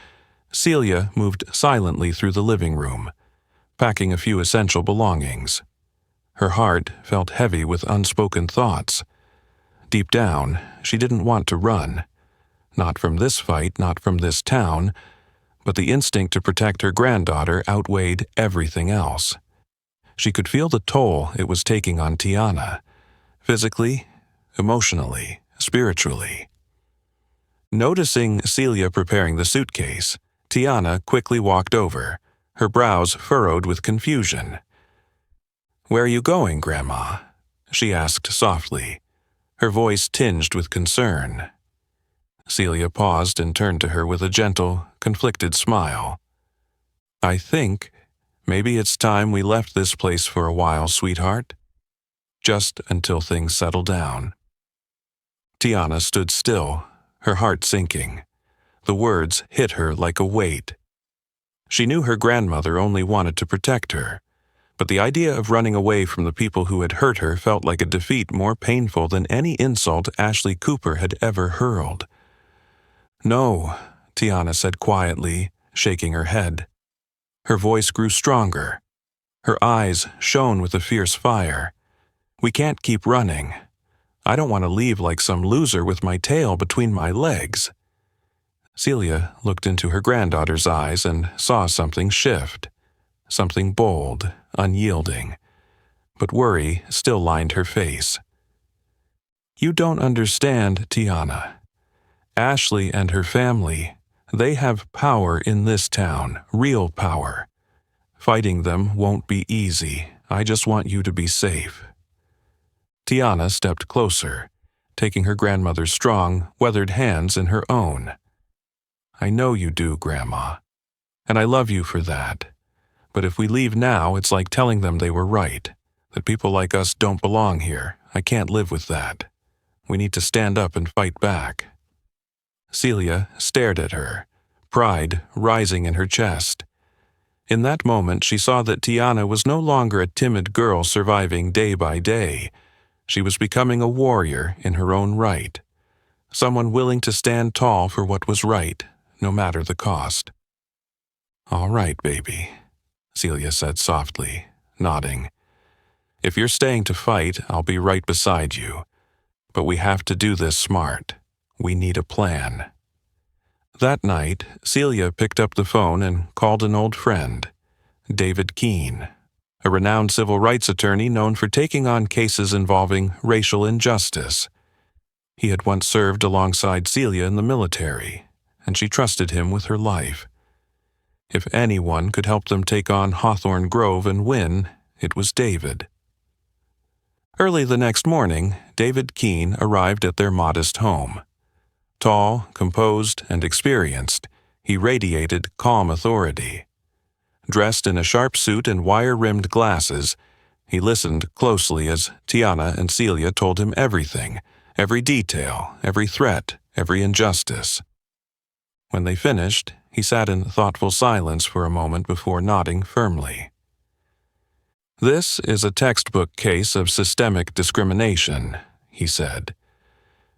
Celia moved silently through the living room, packing a few essential belongings. Her heart felt heavy with unspoken thoughts. Deep down, she didn't want to run. Not from this fight, not from this town, but the instinct to protect her granddaughter outweighed everything else. She could feel the toll it was taking on Tiana, physically, emotionally, spiritually. Noticing Celia preparing the suitcase, Tiana quickly walked over, her brows furrowed with confusion. "Where are you going, Grandma?" she asked softly, her voice tinged with concern. Celia paused and turned to her with a gentle, conflicted smile. "I think maybe it's time we left this place for a while, sweetheart. Just until things settle down." Tiana stood still, her heart sinking. The words hit her like a weight. She knew her grandmother only wanted to protect her, but the idea of running away from the people who had hurt her felt like a defeat more painful than any insult Ashley Cooper had ever hurled. "No," Tiana said quietly, shaking her head. Her voice grew stronger. Her eyes shone with a fierce fire. "We can't keep running. I don't want to leave like some loser with my tail between my legs." Celia looked into her granddaughter's eyes and saw something shift, something bold, unyielding, but worry still lined her face. "You don't understand, Tiana. Ashley and her family, they have power in this town, real power. Fighting them won't be easy. I just want you to be safe." Tiana stepped closer, taking her grandmother's strong, weathered hands in her own. "I know you do, Grandma, and I love you for that. But if we leave now, it's like telling them they were right, that people like us don't belong here. I can't live with that. We need to stand up and fight back." Celia stared at her, pride rising in her chest. In that moment, she saw that Tiana was no longer a timid girl surviving day by day. She was becoming a warrior in her own right, someone willing to stand tall for what was right, no matter the cost. "All right, baby," Celia said softly, nodding. "If you're staying to fight, I'll be right beside you. But we have to do this smart. We need a plan." That night, Celia picked up the phone and called an old friend, David Keene, a renowned civil rights attorney known for taking on cases involving racial injustice. He had once served alongside Celia in the military, and she trusted him with her life. If anyone could help them take on Hawthorne Grove and win, it was David. Early the next morning, David Keene arrived at their modest home. Tall, composed, and experienced, he radiated calm authority. Dressed in a sharp suit and wire-rimmed glasses, he listened closely as Tiana and Celia told him everything, every detail, every threat, every injustice. When they finished, he sat in thoughtful silence for a moment before nodding firmly. "This is a textbook case of systemic discrimination," he said.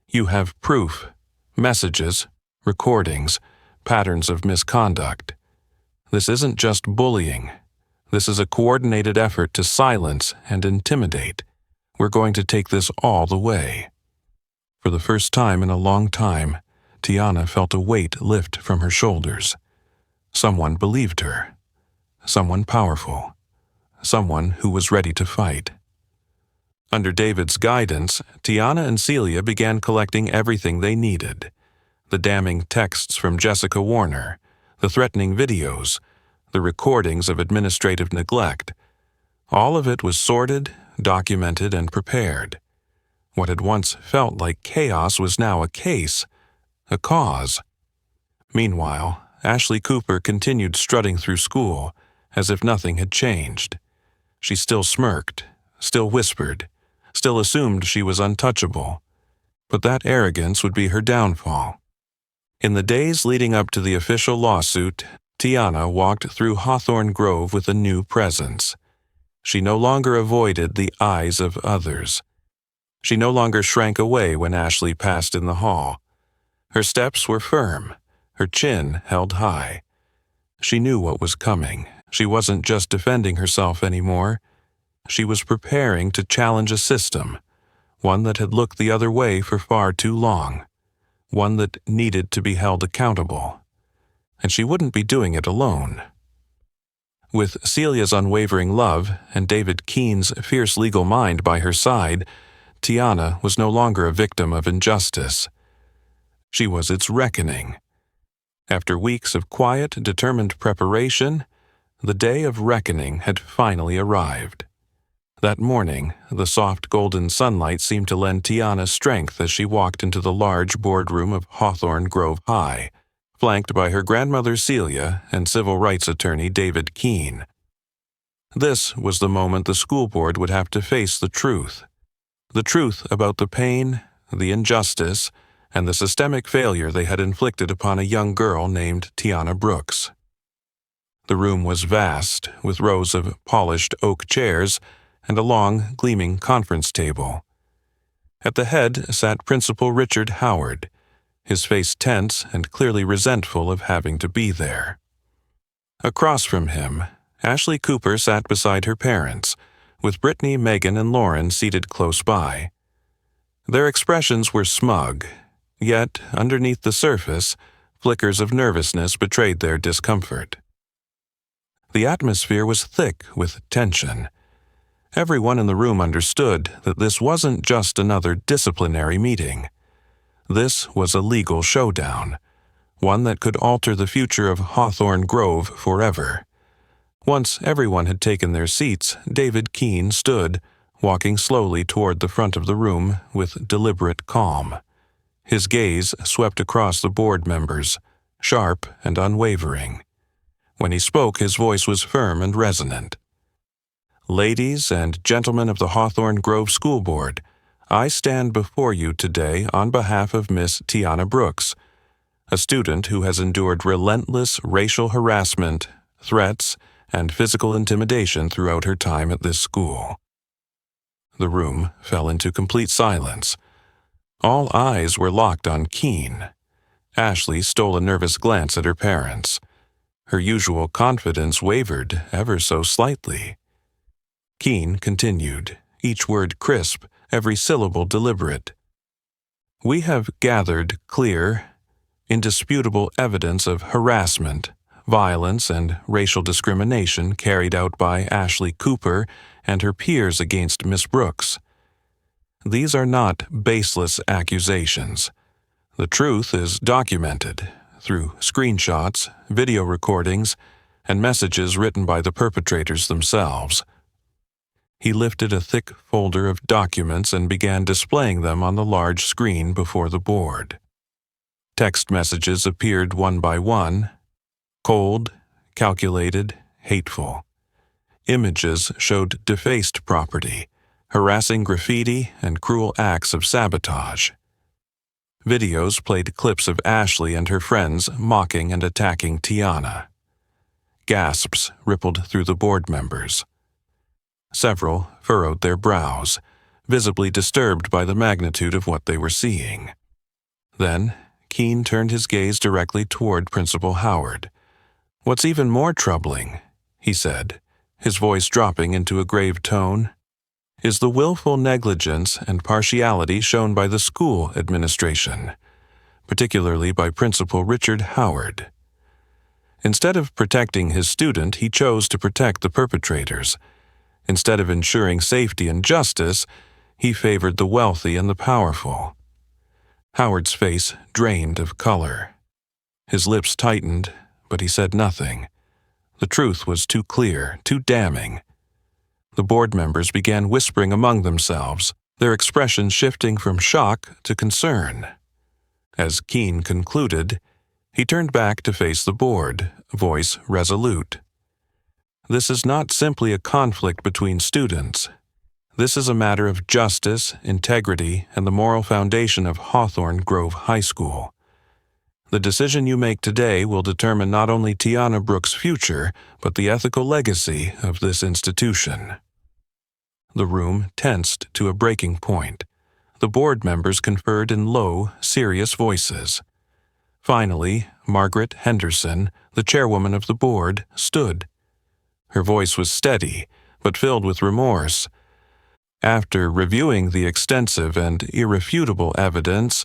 "You have proof, messages, recordings, patterns of misconduct. This isn't just bullying. This is a coordinated effort to silence and intimidate. We're going to take this all the way." For the first time in a long time, Tiana felt a weight lift from her shoulders. Someone believed her. Someone powerful. Someone who was ready to fight. Under David's guidance, Tiana and Celia began collecting everything they needed. The damning texts from Jessica Warner, the threatening videos, the recordings of administrative neglect. All of it was sorted, documented, and prepared. What had once felt like chaos was now a case, a cause. Meanwhile, Ashley Cooper continued strutting through school, as if nothing had changed. She still smirked, still whispered, still assumed she was untouchable. But that arrogance would be her downfall. In the days leading up to the official lawsuit, Tiana walked through Hawthorne Grove with a new presence. She no longer avoided the eyes of others. She no longer shrank away when Ashley passed in the hall. Her steps were firm, her chin held high. She knew what was coming. She wasn't just defending herself anymore. She was preparing to challenge a system, one that had looked the other way for far too long, one that needed to be held accountable. And she wouldn't be doing it alone. With Celia's unwavering love and David Keene's fierce legal mind by her side, Tiana was no longer a victim of injustice. She was its reckoning. After weeks of quiet, determined preparation, the day of reckoning had finally arrived. That morning, the soft golden sunlight seemed to lend Tiana strength as she walked into the large boardroom of Hawthorne Grove High, flanked by her grandmother Celia and civil rights attorney David Keene. This was the moment the school board would have to face the truth about the pain, the injustice, and the systemic failure they had inflicted upon a young girl named Tiana Brooks. The room was vast, with rows of polished oak chairs and a long, gleaming conference table. At the head sat Principal Richard Howard, his face tense and clearly resentful of having to be there. Across from him, Ashley Cooper sat beside her parents, with Brittany, Megan, and Lauren seated close by. Their expressions were smug, yet underneath the surface, flickers of nervousness betrayed their discomfort. The atmosphere was thick with tension. Everyone in the room understood that this wasn't just another disciplinary meeting. This was a legal showdown, one that could alter the future of Hawthorne Grove forever. Once everyone had taken their seats, David Keene stood, walking slowly toward the front of the room with deliberate calm. His gaze swept across the board members, sharp and unwavering. When he spoke, his voice was firm and resonant. "Ladies and gentlemen of the Hawthorne Grove School Board, I stand before you today on behalf of Miss Tiana Brooks, a student who has endured relentless racial harassment, threats, and physical intimidation throughout her time at this school." The room fell into complete silence. All eyes were locked on Keene. Ashley stole a nervous glance at her parents. Her usual confidence wavered ever so slightly. Keene continued, each word crisp, every syllable deliberate. "We have gathered clear, indisputable evidence of harassment, violence, and racial discrimination carried out by Ashley Cooper and her peers against Miss Brooks. These are not baseless accusations. The truth is documented through screenshots, video recordings, and messages written by the perpetrators themselves." He lifted a thick folder of documents and began displaying them on the large screen before the board. Text messages appeared one by one, cold, calculated, hateful. Images showed defaced property, harassing graffiti, and cruel acts of sabotage. Videos played clips of Ashley and her friends mocking and attacking Tiana. Gasps rippled through the board members. Several furrowed their brows, visibly disturbed by the magnitude of what they were seeing. Then, Keene turned his gaze directly toward Principal Howard. "What's even more troubling," he said, his voice dropping into a grave tone, "is the willful negligence and partiality shown by the school administration, particularly by Principal Richard Howard. Instead of protecting his student, he chose to protect the perpetrators. Instead of ensuring safety and justice, He favored the wealthy and the powerful. Howard's face drained of color. His lips tightened, but he said nothing. The truth was too clear, too damning. The board members began whispering among themselves, their expressions shifting from shock to concern. As Keene concluded, he turned back to face the board, voice resolute. This is not simply a conflict between students. This is a matter of justice, integrity, and the moral foundation of Hawthorne Grove High School. The decision you make today will determine not only Tiana Brooks' future, but the ethical legacy of this institution. The room tensed to a breaking point. The board members conferred in low, serious voices. Finally, Margaret Henderson, the chairwoman of the board, stood. Her voice was steady, but filled with remorse. After reviewing the extensive and irrefutable evidence,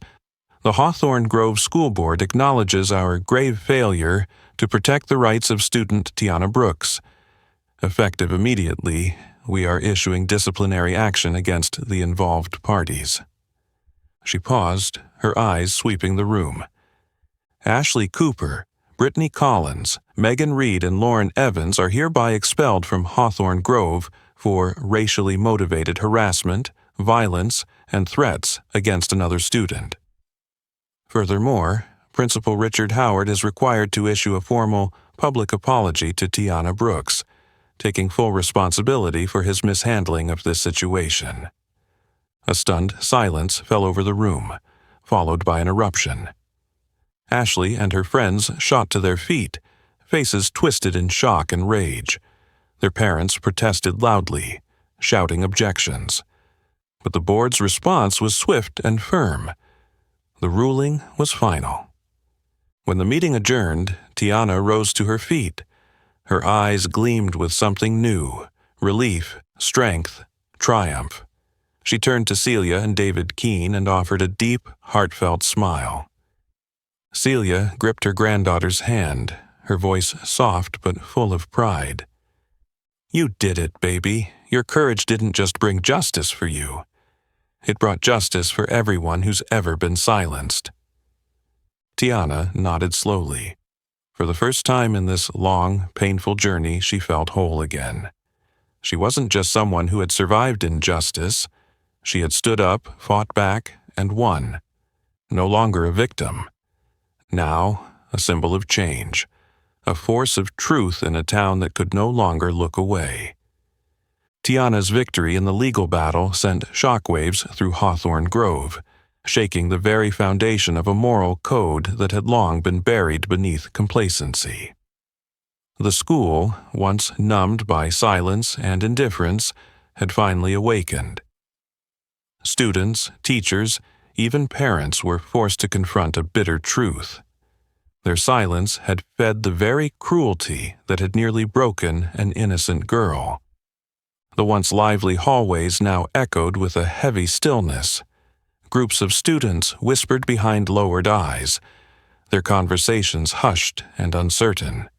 the Hawthorne Grove School Board acknowledges our grave failure to protect the rights of student Tiana Brooks. Effective immediately, we are issuing disciplinary action against the involved parties. She paused, her eyes sweeping the room. Ashley Cooper, Brittany Collins, Megan Reed, and Lauren Evans are hereby expelled from Hawthorne Grove for racially motivated harassment, violence, and threats against another student. Furthermore, Principal Richard Howard is required to issue a formal public apology to Tiana Brooks, taking full responsibility for his mishandling of this situation. A stunned silence fell over the room, followed by an eruption. Ashley and her friends shot to their feet, faces twisted in shock and rage. Their parents protested loudly, shouting objections. But the board's response was swift and firm. The ruling was final. When the meeting adjourned, Tiana rose to her feet. Her eyes gleamed with something new, relief, strength, triumph. She turned to Celia and David Keene and offered a deep, heartfelt smile. Celia gripped her granddaughter's hand, her voice soft but full of pride. You did it, baby. Your courage didn't just bring justice for you. It brought justice for everyone who's ever been silenced. Tiana nodded slowly. For the first time in this long, painful journey, she felt whole again. She wasn't just someone who had survived injustice. She had stood up, fought back, and won. No longer a victim. Now, a symbol of change, a force of truth in a town that could no longer look away. Tiana's victory in the legal battle sent shockwaves through Hawthorne Grove, shaking the very foundation of a moral code that had long been buried beneath complacency. The school, once numbed by silence and indifference, had finally awakened. Students, teachers, even parents were forced to confront a bitter truth. Their silence had fed the very cruelty that had nearly broken an innocent girl. The once lively hallways now echoed with a heavy stillness. Groups of students whispered behind lowered eyes, their conversations hushed and uncertain.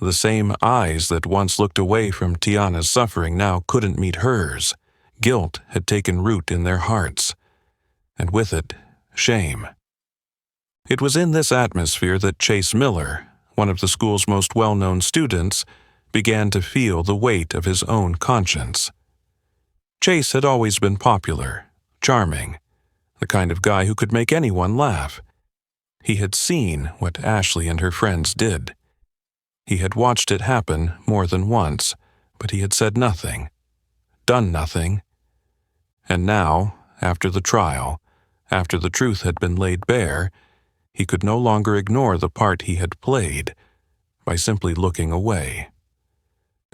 The same eyes that once looked away from Tiana's suffering now couldn't meet hers. Guilt had taken root in their hearts, and with it, shame. It was in this atmosphere that Chase Miller, one of the school's most well-known students, began to feel the weight of his own conscience. Chase had always been popular, charming, the kind of guy who could make anyone laugh. He had seen what Ashley and her friends did. He had watched it happen more than once, but he had said nothing, done nothing. And now, after the trial, after the truth had been laid bare, he could no longer ignore the part he had played by simply looking away.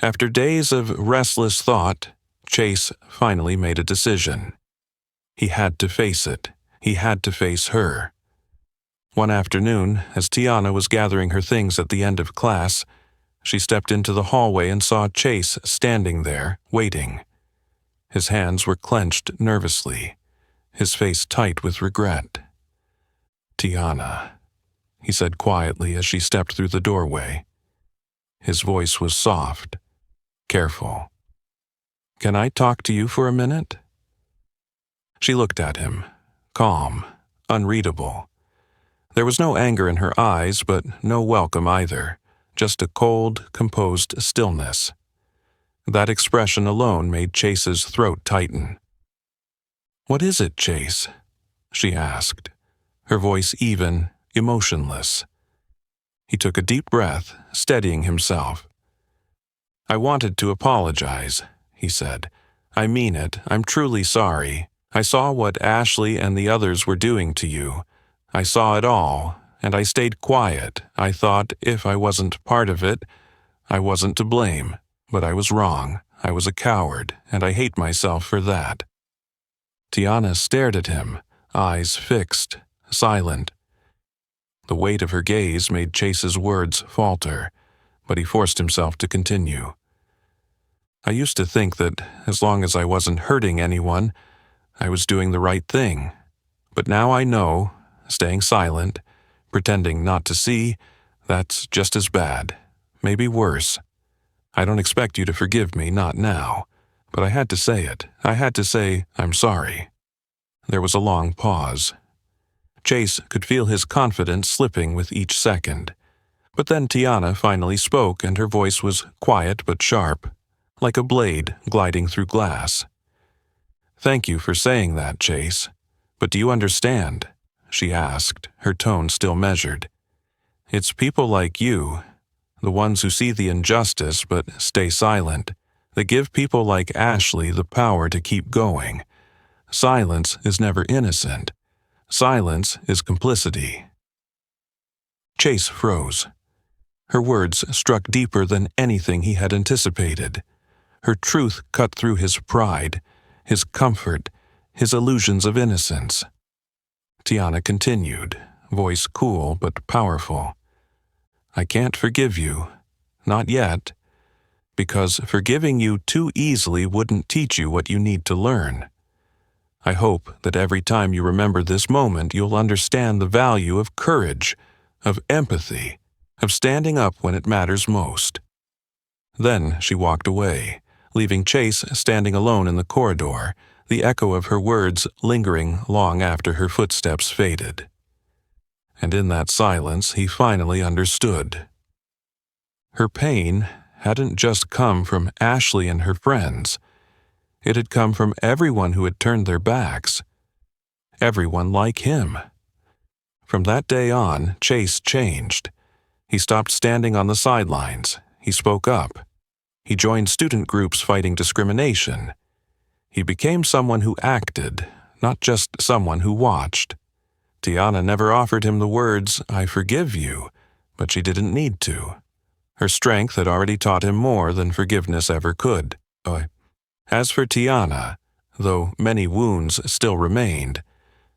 After days of restless thought, Chase finally made a decision. He had to face it. He had to face her. One afternoon, as Tiana was gathering her things at the end of class, she stepped into the hallway and saw Chase standing there, waiting. His hands were clenched nervously, his face tight with regret. "Tiana," he said quietly as she stepped through the doorway. His voice was soft, careful. "Can I talk to you for a minute?" She looked at him, calm, unreadable. There was no anger in her eyes, but no welcome either, just a cold, composed stillness. That expression alone made Chase's throat tighten. "What is it, Chase?" she asked, her voice even, emotionless. He took a deep breath, steadying himself. "I wanted to apologize," he said. "I mean it. I'm truly sorry. I saw what Ashley and the others were doing to you. I saw it all, and I stayed quiet. I thought if I wasn't part of it, I wasn't to blame. But I was wrong. I was a coward, and I hate myself for that." Tiana stared at him, eyes fixed, silent. The weight of her gaze made Chase's words falter, but he forced himself to continue. "I used to think that as long as I wasn't hurting anyone, I was doing the right thing. But now I know, staying silent, pretending not to see, that's just as bad, maybe worse. I don't expect you to forgive me, not now. But I had to say it. I had to say I'm sorry." There was a long pause. Chase could feel his confidence slipping with each second. But then Tiana finally spoke, and her voice was quiet but sharp, like a blade gliding through glass. "Thank you for saying that, Chase. But do you understand?" she asked, her tone still measured. "It's people like you, the ones who see the injustice but stay silent, that give people like Ashley the power to keep going. Silence is never innocent. Silence is complicity." Chase froze. Her words struck deeper than anything he had anticipated. Her truth cut through his pride, his comfort, his illusions of innocence. Tiana continued, voice cool but powerful. "I can't forgive you. Not yet. Because forgiving you too easily wouldn't teach you what you need to learn. I hope that every time you remember this moment, you'll understand the value of courage, of empathy, of standing up when it matters most." Then she walked away, leaving Chase standing alone in the corridor, the echo of her words lingering long after her footsteps faded. And in that silence, he finally understood. Her pain hadn't just come from Ashley and her friends. It had come from everyone who had turned their backs. Everyone like him. From that day on, Chase changed. He stopped standing on the sidelines. He spoke up. He joined student groups fighting discrimination. He became someone who acted, not just someone who watched. Tiana never offered him the words, "I forgive you," but she didn't need to. Her strength had already taught him more than forgiveness ever could. As for Tiana, though many wounds still remained,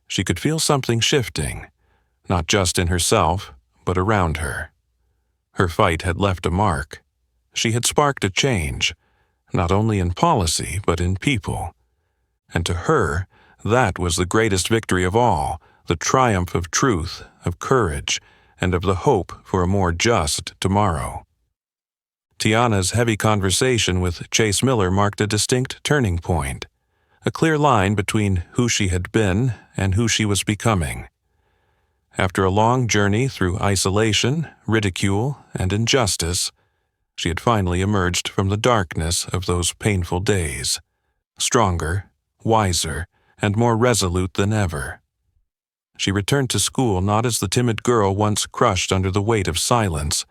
she could feel something shifting, not just in herself, but around her. Her fight had left a mark. She had sparked a change, not only in policy, but in people. And to her, that was the greatest victory of all, the triumph of truth, of courage, and of the hope for a more just tomorrow. Tiana's heavy conversation with Chase Miller marked a distinct turning point, a clear line between who she had been and who she was becoming. After a long journey through isolation, ridicule, and injustice, she had finally emerged from the darkness of those painful days, stronger, wiser, and more resolute than ever. She returned to school not as the timid girl once crushed under the weight of silence,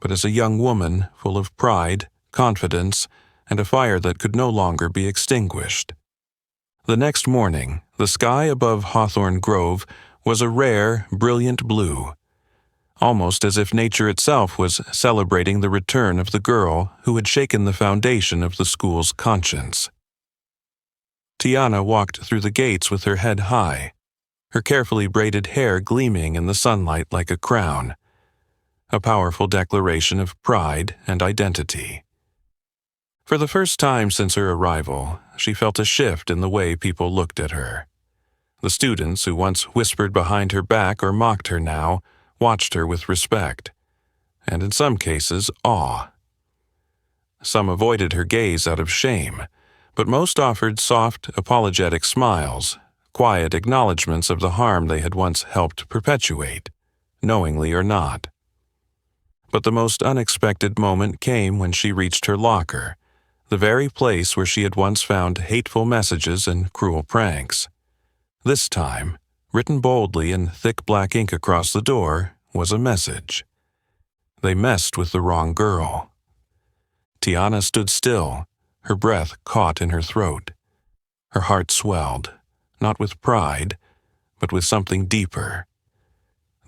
but as a young woman full of pride, confidence, and a fire that could no longer be extinguished. The next morning, the sky above Hawthorne Grove was a rare, brilliant blue, almost as if nature itself was celebrating the return of the girl who had shaken the foundation of the school's conscience. Tiana walked through the gates with her head high, her carefully braided hair gleaming in the sunlight like a crown, a powerful declaration of pride and identity. For the first time since her arrival, she felt a shift in the way people looked at her. The students who once whispered behind her back or mocked her now watched her with respect, and in some cases, awe. Some avoided her gaze out of shame, but most offered soft, apologetic smiles, quiet acknowledgments of the harm they had once helped perpetuate, knowingly or not. But the most unexpected moment came when she reached her locker, the very place where she had once found hateful messages and cruel pranks. This time, written boldly in thick black ink across the door, was a message. They messed with the wrong girl. Tiana stood still, her breath caught in her throat. Her heart swelled, not with pride, but with something deeper.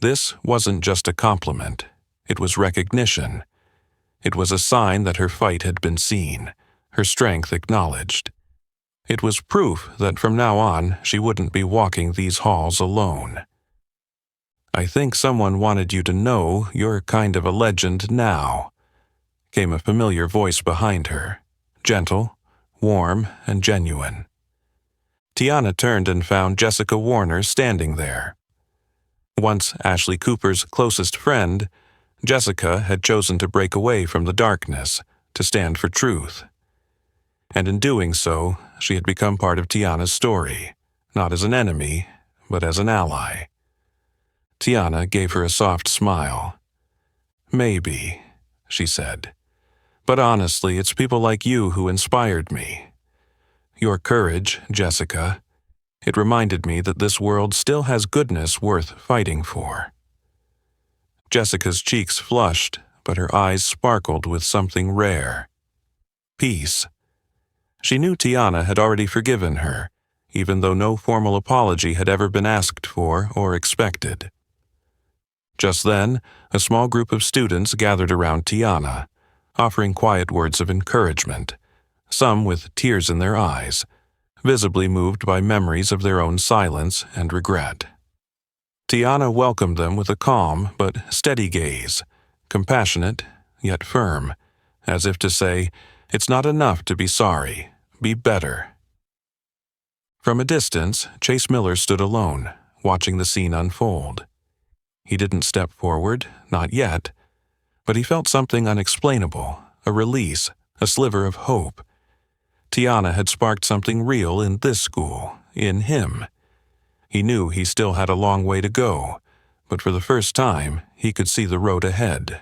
This wasn't just a compliment. It was recognition. It was a sign that her fight had been seen, her strength acknowledged. It was proof that from now on she wouldn't be walking these halls alone. "I think someone wanted you to know you're kind of a legend now," came a familiar voice behind her, gentle, warm, and genuine. Tiana turned and found Jessica Warner standing there. Once Ashley Cooper's closest friend, Jessica had chosen to break away from the darkness, to stand for truth. And in doing so, she had become part of Tiana's story, not as an enemy, but as an ally. Tiana gave her a soft smile. "Maybe," she said. "But honestly, it's people like you who inspired me. Your courage, Jessica. It reminded me that this world still has goodness worth fighting for." Jessica's cheeks flushed, but her eyes sparkled with something rare. Peace. She knew Tiana had already forgiven her, even though no formal apology had ever been asked for or expected. Just then, a small group of students gathered around Tiana, offering quiet words of encouragement, some with tears in their eyes, visibly moved by memories of their own silence and regret. Tiana welcomed them with a calm but steady gaze, compassionate yet firm, as if to say, "It's not enough to be sorry, be better." From a distance, Chase Miller stood alone, watching the scene unfold. He didn't step forward, not yet, but he felt something unexplainable, a release, a sliver of hope. Tiana had sparked something real in this school, in him. He knew he still had a long way to go, but for the first time, he could see the road ahead.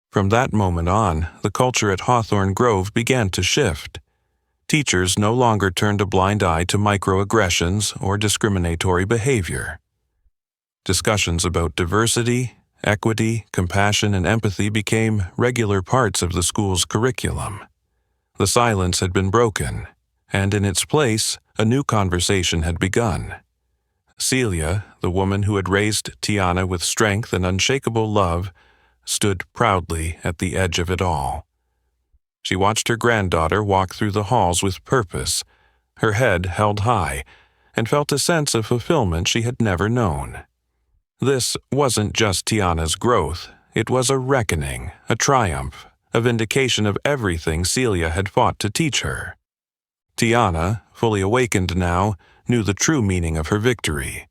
From that moment on, the culture at Hawthorne Grove began to shift. Teachers no longer turned a blind eye to microaggressions or discriminatory behavior. Discussions about diversity, equity, compassion, and empathy became regular parts of the school's curriculum. The silence had been broken, and in its place, a new conversation had begun. Celia, the woman who had raised Tiana with strength and unshakable love, stood proudly at the edge of it all. She watched her granddaughter walk through the halls with purpose, her head held high, and felt a sense of fulfillment she had never known. This wasn't just Tiana's growth, it was a reckoning, a triumph, a vindication of everything Celia had fought to teach her. Tiana, fully awakened now, knew the true meaning of her victory.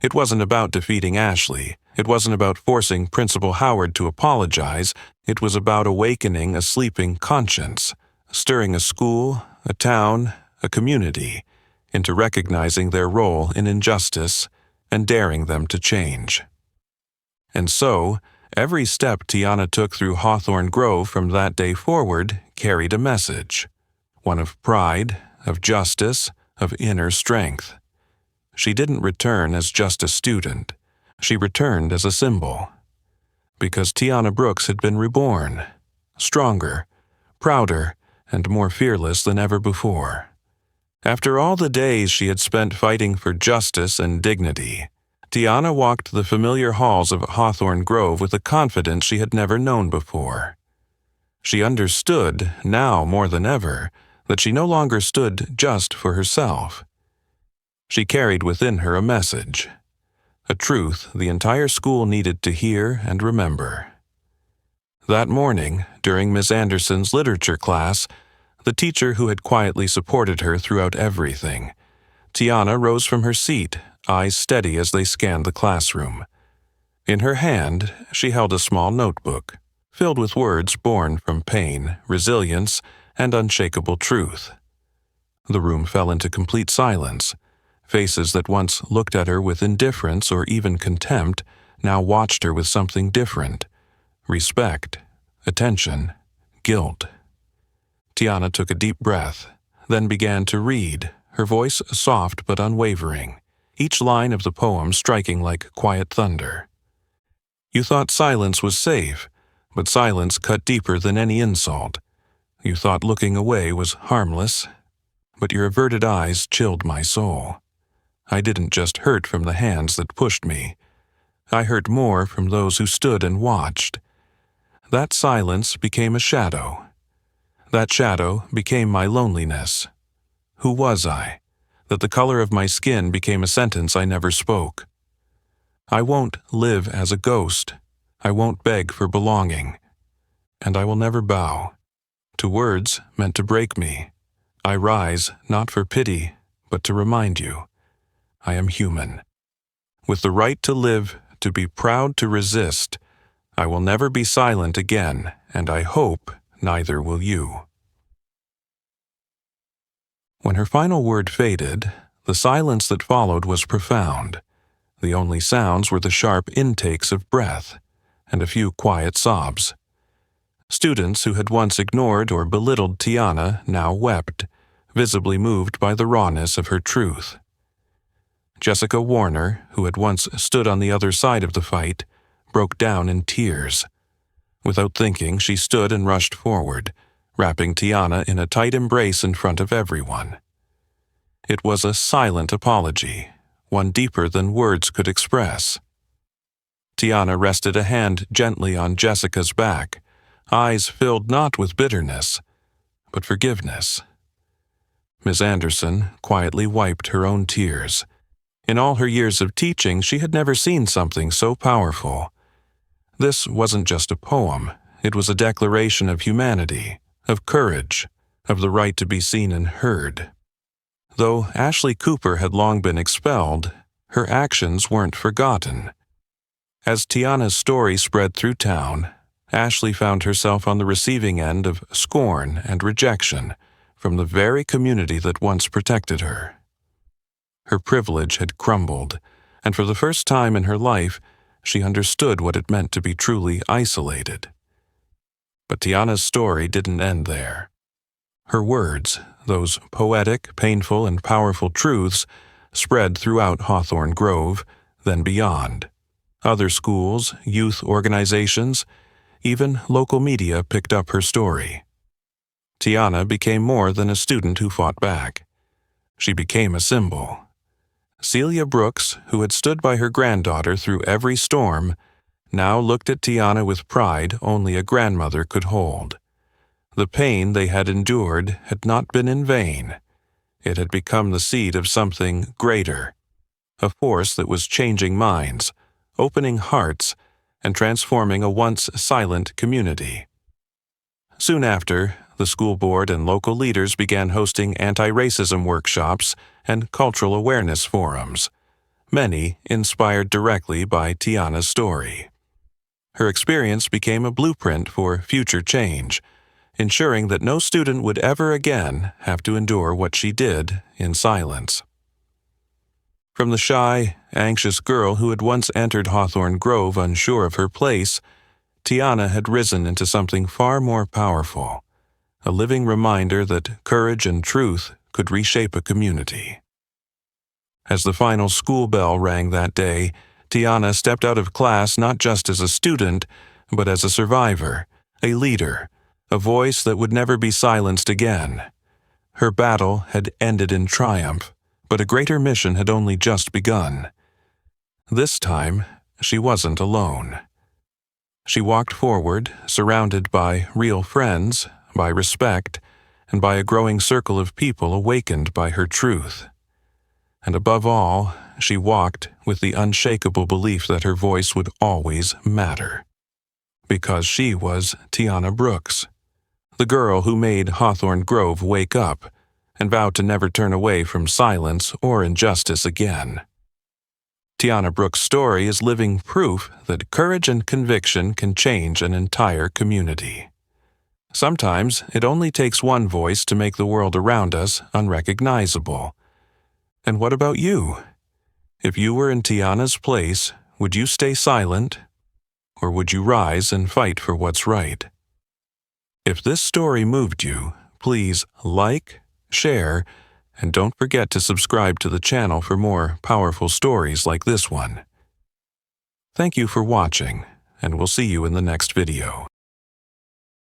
It wasn't about defeating Ashley. It wasn't about forcing Principal Howard to apologize. It was about awakening a sleeping conscience, stirring a school, a town, a community, into recognizing their role in injustice and daring them to change. And so, every step Tiana took through Hawthorne Grove from that day forward carried a message, one of pride, of justice, of inner strength. She didn't return as just a student. She returned as a symbol. Because Tiana Brooks had been reborn, stronger, prouder, and more fearless than ever before. After all the days she had spent fighting for justice and dignity, Tiana walked the familiar halls of Hawthorne Grove with a confidence she had never known before. She understood, now more than ever, that she no longer stood just for herself. She carried within her a message, a truth the entire school needed to hear and remember. That morning, during Miss Anderson's literature class, the teacher who had quietly supported her throughout everything, Tiana rose from her seat, eyes steady as they scanned the classroom. In her hand, she held a small notebook, filled with words born from pain, resilience, and unshakable truth. The room fell into complete silence, Faces that once looked at her with indifference or even contempt now watched her with something different: respect, attention, guilt. Tiana took a deep breath, then began to read, her voice soft but unwavering, each line of the poem striking like quiet thunder. You thought silence was safe, but silence cut deeper than any insult. You thought looking away was harmless, but your averted eyes chilled my soul. I didn't just hurt from the hands that pushed me. I hurt more from those who stood and watched. That silence became a shadow. That shadow became my loneliness. Who was I, that the color of my skin became a sentence I never spoke? I won't live as a ghost. I won't beg for belonging. And I will never bow to words meant to break me. I rise not for pity, but to remind you, I am human. With the right to live, to be proud to resist, I will never be silent again, and I hope neither will you. When her final word faded, the silence that followed was profound. The only sounds were the sharp intakes of breath and a few quiet sobs. Students who had once ignored or belittled Tiana now wept, visibly moved by the rawness of her truth. Jessica Warner, who had once stood on the other side of the fight, broke down in tears. Without thinking, she stood and rushed forward, wrapping Tiana in a tight embrace in front of everyone. It was a silent apology, one deeper than words could express. Tiana rested a hand gently on Jessica's back, eyes filled not with bitterness, but forgiveness. Miss Anderson quietly wiped her own tears. In all her years of teaching, she had never seen something so powerful. This wasn't just a poem, it was a declaration of humanity, of courage, of the right to be seen and heard. Though Ashley Cooper had long been expelled, her actions weren't forgotten. As Tiana's story spread through town, Ashley found herself on the receiving end of scorn and rejection from the very community that once protected her. Her privilege had crumbled, and for the first time in her life, she understood what it meant to be truly isolated. But Tiana's story didn't end there. Her words, those poetic, painful, and powerful truths, spread throughout Hawthorne Grove, then beyond. Other schools, youth organizations, even local media picked up her story. Tiana became more than a student who fought back. She became a symbol. Celia Brooks, who had stood by her granddaughter through every storm, now looked at Tiana with pride only a grandmother could hold. The pain they had endured had not been in vain. It had become the seed of something greater, a force that was changing minds, opening hearts, and transforming a once silent community. Soon after, the school board and local leaders began hosting anti-racism workshops and cultural awareness forums, many inspired directly by Tiana's story. Her experience became a blueprint for future change, ensuring that no student would ever again have to endure what she did in silence. From the shy, anxious girl who had once entered Hawthorne Grove unsure of her place, Tiana had risen into something far more powerful, a living reminder that courage and truth could reshape a community. As the final school bell rang that day, Tiana stepped out of class not just as a student, but as a survivor, a leader, a voice that would never be silenced again. Her battle had ended in triumph, but a greater mission had only just begun. This time, she wasn't alone. She walked forward, surrounded by real friends, by respect, and by a growing circle of people awakened by her truth. And above all, she walked with the unshakable belief that her voice would always matter. Because she was Tiana Brooks, the girl who made Hawthorne Grove wake up and vowed to never turn away from silence or injustice again. Tiana Brooks' story is living proof that courage and conviction can change an entire community. Sometimes it only takes one voice to make the world around us unrecognizable. And what about you? If you were in Tiana's place, would you stay silent? Or would you rise and fight for what's right? If this story moved you, please like, share, and don't forget to subscribe to the channel for more powerful stories like this one. Thank you for watching, and we'll see you in the next video.